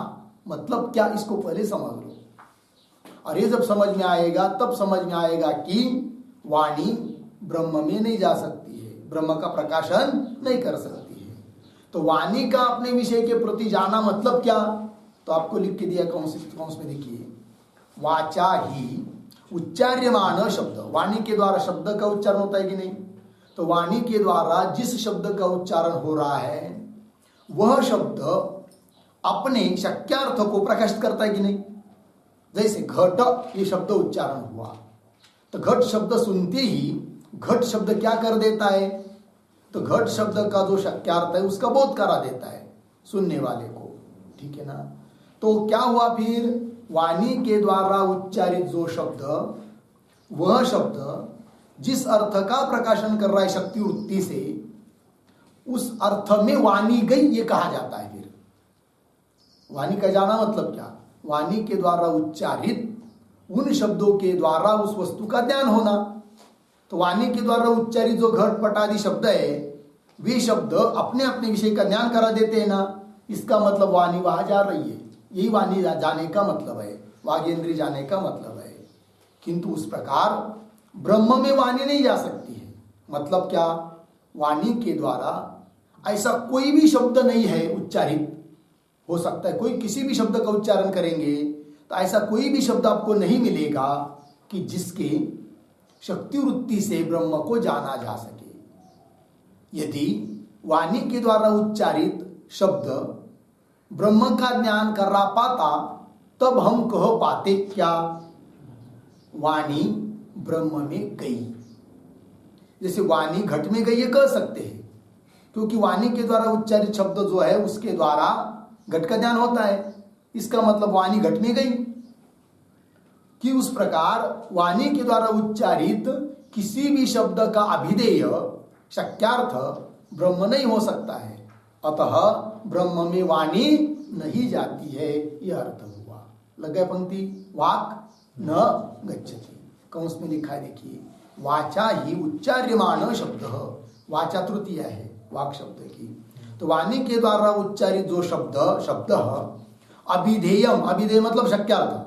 मतलब क्या, इसको पहले समझ लो। और ये जब समझ में आएगा तब समझ में आएगा कि वाणी ब्रह्म में नहीं जा सकती है, ब्रह्म का प्रकाशन नहीं कर सकती है। तो वाणी का अपने विषय के प्रति जाना मतलब क्या? तो आपको लिख के दिया कौन में देखिए, वाचा ही उच्चार्यमान शब्द, वाणी के द्वारा शब्द का उच्चारण होता है कि नहीं? तो वाणी के द्वारा जिस शब्द का उच्चारण हो रहा है वह शब्द अपने शक्यार्थ को प्रकाशित करता है कि नहीं? जैसे घट, ये शब्द उच्चारण हुआ तो घट शब्द सुनते ही घट शब्द क्या कर देता है? तो घट शब्द का जो शक्यार्थ है उसका बोध करा देता है सुनने वाले को, ठीक है ना? तो क्या हुआ फिर? वाणी के द्वारा उच्चारित जो शब्द, वह शब्द जिस अर्थ का प्रकाशन कर रहा है शक्ति वृत्ति से, उस अर्थ में वाणी गई, ये कहा जाता है। फिर वाणी का जाना मतलब क्या? वाणी के द्वारा उच्चारित उन शब्दों के द्वारा उस वस्तु का ज्ञान होना। तो वाणी के द्वारा उच्चारित जो घट पट आदि शब्द है, वे शब्द अपने अपने विषय का ज्ञान करा देते हैं ना, इसका मतलब वाणी वहां जा रही है। यही वाणी जाने का मतलब है, वागेंद्री जाने का मतलब है। किंतु उस प्रकार ब्रह्म में वाणी नहीं जा सकती है। मतलब क्या? वाणी के द्वारा ऐसा कोई भी शब्द नहीं है उच्चारित हो सकता है। कोई किसी भी शब्द का उच्चारण करेंगे तो ऐसा कोई भी शब्द आपको नहीं मिलेगा कि जिसके शक्ति वृत्ति से ब्रह्म को जाना जा सके। यदि वाणी के द्वारा उच्चारित शब्द ब्रह्म का ज्ञान कर रहा पाता, तब हम कह पाते क्या? वाणी ब्रह्म में गई। जैसे वाणी घट में गई, ये कह सकते हैं, क्योंकि वाणी के द्वारा उच्चारित शब्द जो है उसके द्वारा घट का ज्ञान होता है। इसका मतलब वाणी घट में गई। कि उस प्रकार वाणी के द्वारा उच्चारित किसी भी शब्द का अभिधेय शक्यार्थ ब्रह्म नहीं हो सकता है। अतः ब्रह्म में वाणी नहीं जाती है, यह अर्थ हुआ। लग गया पंक्ति? वाक न गच्छति। कंस में लिखा है देखिए, वाचा ही उच्चार्यमाण शब्द, वाचा तृतीया है वाक शब्द की। तो वाणी के द्वारा उच्चारित जो शब्द अभिधेयम, अभिधेय मतलब शक्यार्थ,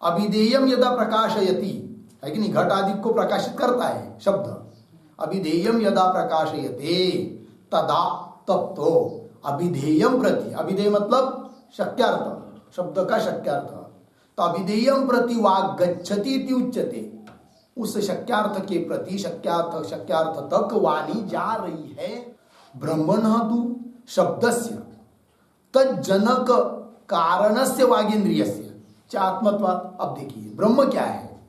अभिधेयम यदा प्रकाशयति, है कि नहीं? घट आदि को प्रकाशित करता है शब्द। अभिधेयम यदा प्रकाशयते तदा, तब तो अभिधेयम प्रति, अभिधेय मतलब शक्यार्थ, शब्द का शक्यार्थ। तो अभिधेयम प्रति वाग गच्छति इति उच्यते। उस शक्यार्थ के प्रति शक्यार्थ तक वाणी जा रही है। ब्रह्मणः तु शब्दस्य तज्जनक कारणस्य वागेन्द्रियस्य च आत्मत्वात्। अब देखिए ब्रह्म क्या है?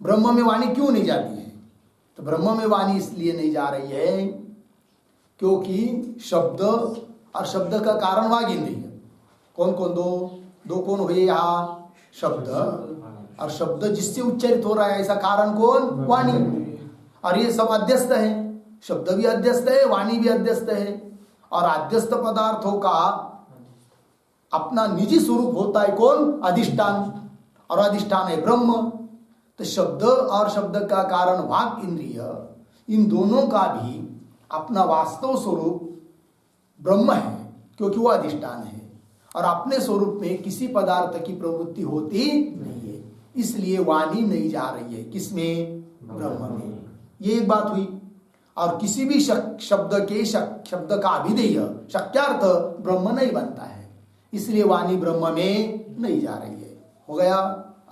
ब्रह्म में वाणी क्यों नहीं जाती है? तो ब्रह्म में वाणी इसलिए नहीं जा रही है क्योंकि शब्द और शब्द का कारण वागेन्द्रिय। कौन कौन? दो कौन हुए यहाँ? शब्द और शब्द जिससे उच्चारित हो रहा है, ऐसा कारण कौन? वाणी। और ये सब अध्यस्त है, शब्द भी अध्यस्त है, वाणी भी अध्यस्त है। और अध्यस्त पदार्थों का अपना निजी स्वरूप होता है कौन? अधिष्ठान। और अधिष्ठान है ब्रह्म। तो शब्द और शब्द का कारण वाक इंद्रिय, इन दोनों का भी अपना वास्तव स्वरूप ब्रह्म है, क्योंकि वो अधिष्ठान है। और अपने स्वरूप में किसी पदार्थ की प्रवृत्ति होती नहीं है, इसलिए वाणी नहीं जा रही है। किसमें? ब्रह्म में। ये एक बात हुई। और किसी भी शब्द का अभिधेय शक्यार्थ ब्रह्म नहीं बनता है, इसलिए वाणी ब्रह्म में नहीं जा रही है। हो गया?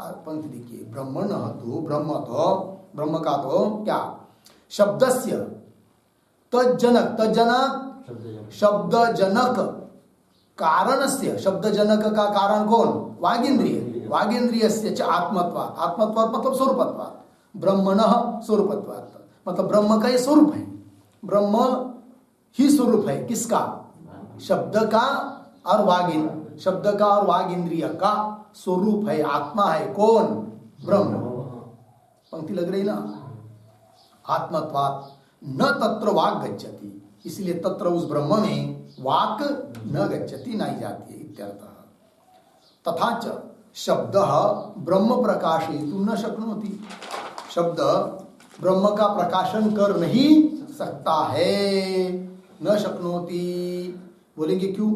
पंक्ति देखिए, ब्रह्मणः तु, ब्रह्म का तो क्या? शब्दस्य तज्जनक, शब्द जनक कारणस्य, शब्द जनक का कारण कौन? वागेन्द्रिय। वागेन्द्रियस्य च आत्मत्वात्, आत्मत्वात् मतलब स्वरूपत्वात्, ब्रह्मणः स्वरूपत्वात् मतलब ब्रह्म का ये स्वरूप है। ब्रह्म ही स्वरूप है किसका? शब्द का और वागेन्द्र, शब्द का और वागेन्द्रिय का स्वरूप है, आत्मा है। कौन? ब्रह्म। पंक्ति लग रही ना? आत्मत्वात् न तत्र वाक् गच्छति, इसलिए तत्र उस ब्रह्म में वाक न गच्छति, नहीं जाती है इत्यर्थः। तथा च शब्दः ब्रह्म प्रकाशयितुं न शक्नोति, शब्द ब्रह्म का प्रकाशन कर नहीं सकता है। न शक्नोति बोलेंगे क्यों?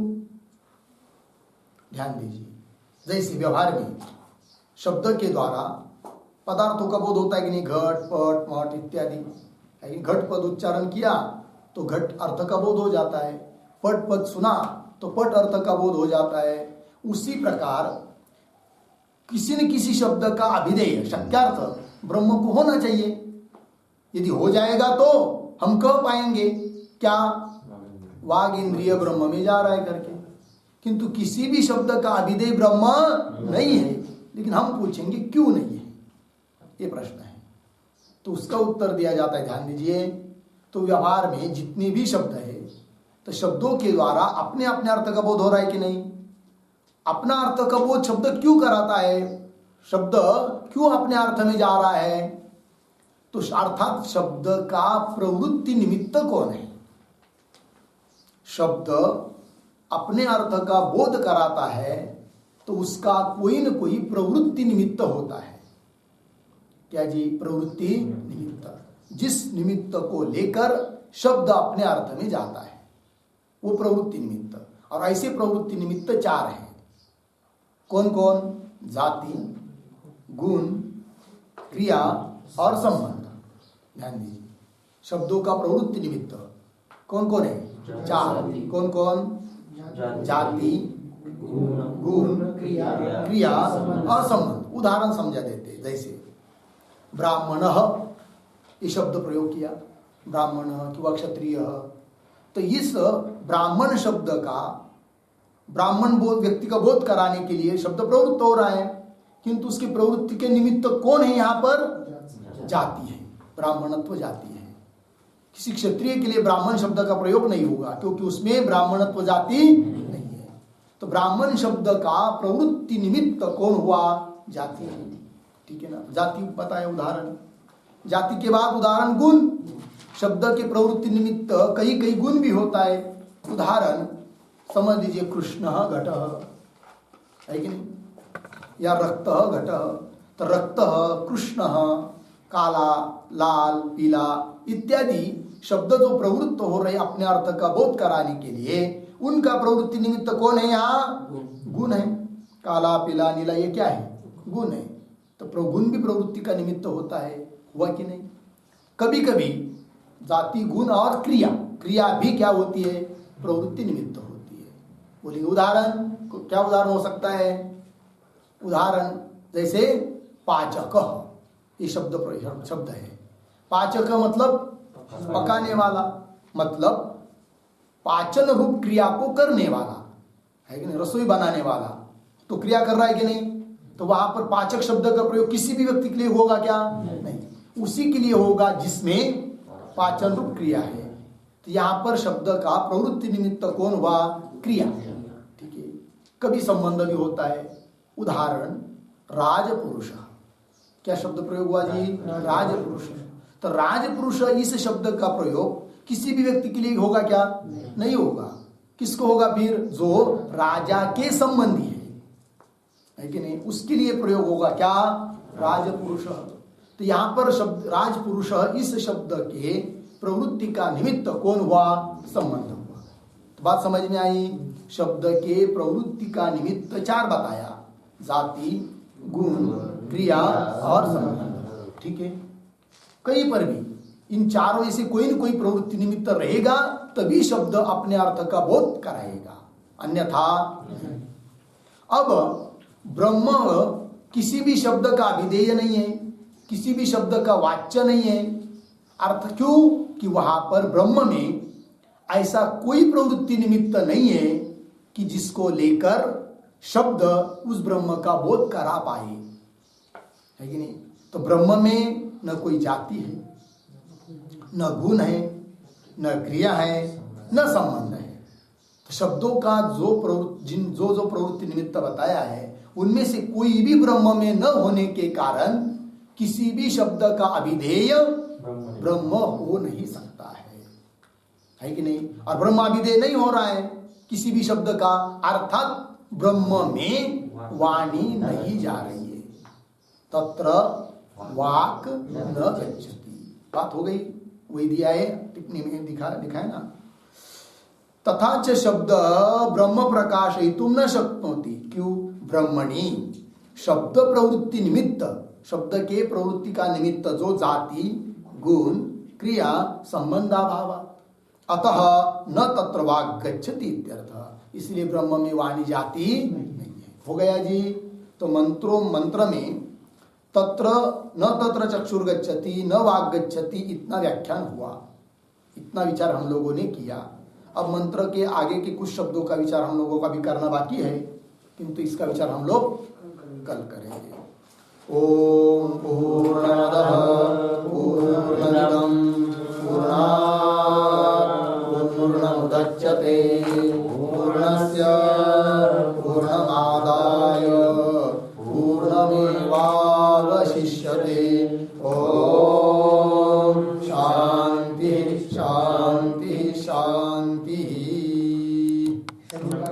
ध्यान दीजिए। जैसे व्यवहार में शब्द के द्वारा पदार्थों का बोध होता है कि नहीं? घट पट मठ इत्यादि, है। घट पद उच्चारण किया तो घट अर्थ का बोध हो जाता है, पट पद सुना तो पट अर्थ का बोध हो जाता है। उसी प्रकार किसी न किसी शब्द का अभिधेय शक्यार्थ ब्रह्म को होना चाहिए। यदि हो जाएगा तो हम कह पाएंगे क्या वाग इंद्रिय ब्रह्म में जा रहा है करके, किंतु किसी भी शब्द का अभिधेय ब्रह्म नहीं है। लेकिन हम पूछेंगे क्यों नहीं है, ये प्रश्न है। तो उसका उत्तर दिया जाता है, ध्यान दीजिए। तो व्यवहार में जितने भी शब्द है तो शब्दों के द्वारा अपने अपने अर्थ का बोध हो रहा है कि नहीं। अपना अर्थ का बोध शब्द क्यों कराता है, शब्द क्यों अपने अर्थ में जा रहा है, तो अर्थात शब्द का प्रवृत्ति निमित्त कौन है। शब्द अपने अर्थ का बोध कराता है तो उसका कोई न कोई प्रवृत्ति निमित्त होता है। क्या जी, प्रवृत्ति निमित्त, जिस निमित्त को लेकर शब्द अपने अर्थ में जाता है वो प्रवृत्ति निमित्त। और ऐसे प्रवृत्ति निमित्त 4 हैं। कौन कौन? जाति, गुण, क्रिया और संबंध। ध्यान दीजिए, शब्दों का प्रवृत्ति निमित्त कौन कौन है? 4। कौन कौन? जाति, गुण, क्रिया और संबंध। उदाहरण समझा देते, जैसे ब्राह्मण, ये शब्द प्रयोग किया, ब्राह्मण किंवा क्षत्रिय। तो इस ब्राह्मण शब्द का ब्राह्मण बोध व्यक्ति का बोध कराने के लिए शब्द प्रवृत्त हो रहा है, किंतु उसकी प्रवृत्ति के निमित्त कौन है यहाँ पर? जाति है, ब्राह्मणत्व जाति है। किसी क्षत्रिय के लिए ब्राह्मण शब्द का प्रयोग नहीं होगा क्योंकि उसमें ब्राह्मणत्व जाति नहीं है। तो ब्राह्मण शब्द का प्रवृत्ति निमित्त कौन हुआ? जाति है। ठीक है ना, जाति बताया उदाहरण। जाति के बाद उदाहरण गुण। शब्द के प्रवृत्ति निमित्त कई कई गुण भी होता है। उदाहरण समझ लीजिए, कृष्ण घट है कि नहीं, या रक्त घट। तो रक्त, कृष्ण, काला, लाल, पीला इत्यादि शब्द जो प्रवृत्त हो रहे अपने अर्थ का बोध कराने के लिए, उनका प्रवृत्ति निमित्त कौन है? यहाँ गुण है। काला, पीला, नीला ये क्या है? गुण है। तो गुण भी प्रवृत्ति का निमित्त होता है, हुआ कि नहीं। कभी कभी जाति, गुण और क्रिया, क्रिया भी क्या होती है? प्रवृत्ति निमित्त होती है। बोलिए उदाहरण, क्या उदाहरण हो सकता है? उदाहरण जैसे पाचक, ये शब्द है। पाचक मतलब पकाने वाला, मतलब पाचन रूप क्रिया को करने वाला है कि नहीं, रसोई बनाने वाला। तो क्रिया कर रहा है कि नहीं, तो वहां पर पाचक शब्द का प्रयोग किसी भी व्यक्ति के लिए होगा क्या? नहीं, उसी के लिए होगा जिसमें पाचन रूप क्रिया है। तो यहाँ पर शब्द का प्रवृत्ति निमित्त कौन हुआ? क्रिया। ठीक है। कभी संबंध भी होता है। उदाहरण राजपुरुष, क्या शब्द प्रयोग हुआ जी? राजपुरुष। तो राजपुरुष इस शब्द का प्रयोग किसी भी व्यक्ति के लिए होगा क्या? नहीं होगा। किसको होगा फिर? जो राजा के संबंधी है कि नहीं, उसके लिए प्रयोग होगा क्या? राजपुरुष। तो यहाँ पर शब्द राजपुरुष, इस शब्द के प्रवृत्ति का निमित्त कौन हुआ? संबंध हुआ। तो बात समझ में आई। शब्द के प्रवृत्ति का निमित्त 4 बताया, जाति, गुण, क्रिया और संबंध। ठीक है। कहीं पर भी इन 4 में से कोई न कोई प्रवृत्ति निमित्त रहेगा, तभी शब्द अपने अर्थ का बोध कराएगा, अन्यथा। अब ब्रह्म किसी भी शब्द का अभिधेय नहीं है, किसी भी शब्द का वाच्य नहीं है। अर्थ क्यों? कि वहां पर ब्रह्म में ऐसा कोई प्रवृत्ति निमित्त नहीं है कि जिसको लेकर शब्द उस ब्रह्म का बोध करा पाए, है कि नहीं। तो ब्रह्म में न कोई जाति है, न गुण है, न क्रिया है, न संबंध है। तो शब्दों का जो प्रवृत्ति निमित्त बताया है, उनमें से कोई भी ब्रह्म में न होने के कारण किसी भी शब्द का अभिधेय ब्रह्म हो नहीं सकता है कि नहीं। और ब्रह्म अभिधेय नहीं हो रहा है किसी भी शब्द का, अर्थात ब्रह्म में वाणी नहीं जा रही है। तत्र वाक न गच्छति। बात हो गई, वही दिया है टिप्पणी में, लिखा है ना। तथा च शब्द ब्रह्म प्रकाशयितुं न शक्नोति। क्यों? ब्रह्मणि शब्द प्रवृत्ति निमित्त, शब्द के प्रवृत्ति का निमित्त जो जाति, गुण, क्रिया संबंधाभाव, अतः न तत्र वाक् गच्छति इत्यर्थ। इसलिए ब्रह्म में वाणी जाती नहीं है। हो गया जी। तो मंत्र में तत्र न तत्र चक्षुर्गच्छति न वाक् गच्छति इतना व्याख्यान हुआ, इतना विचार हम लोगों ने किया। अब मंत्र के आगे के कुछ शब्दों का विचार हम लोगों का भी करना बाकी है, किंतु इसका विचार हम लोग कल करेंगे। ओम पूर्णमदः पूर्णमिदं पूर्णात् पूर्णमुदच्यते पूर्णस्य पूर्णमादाय पूर्णमेवावशिष्यते। ओम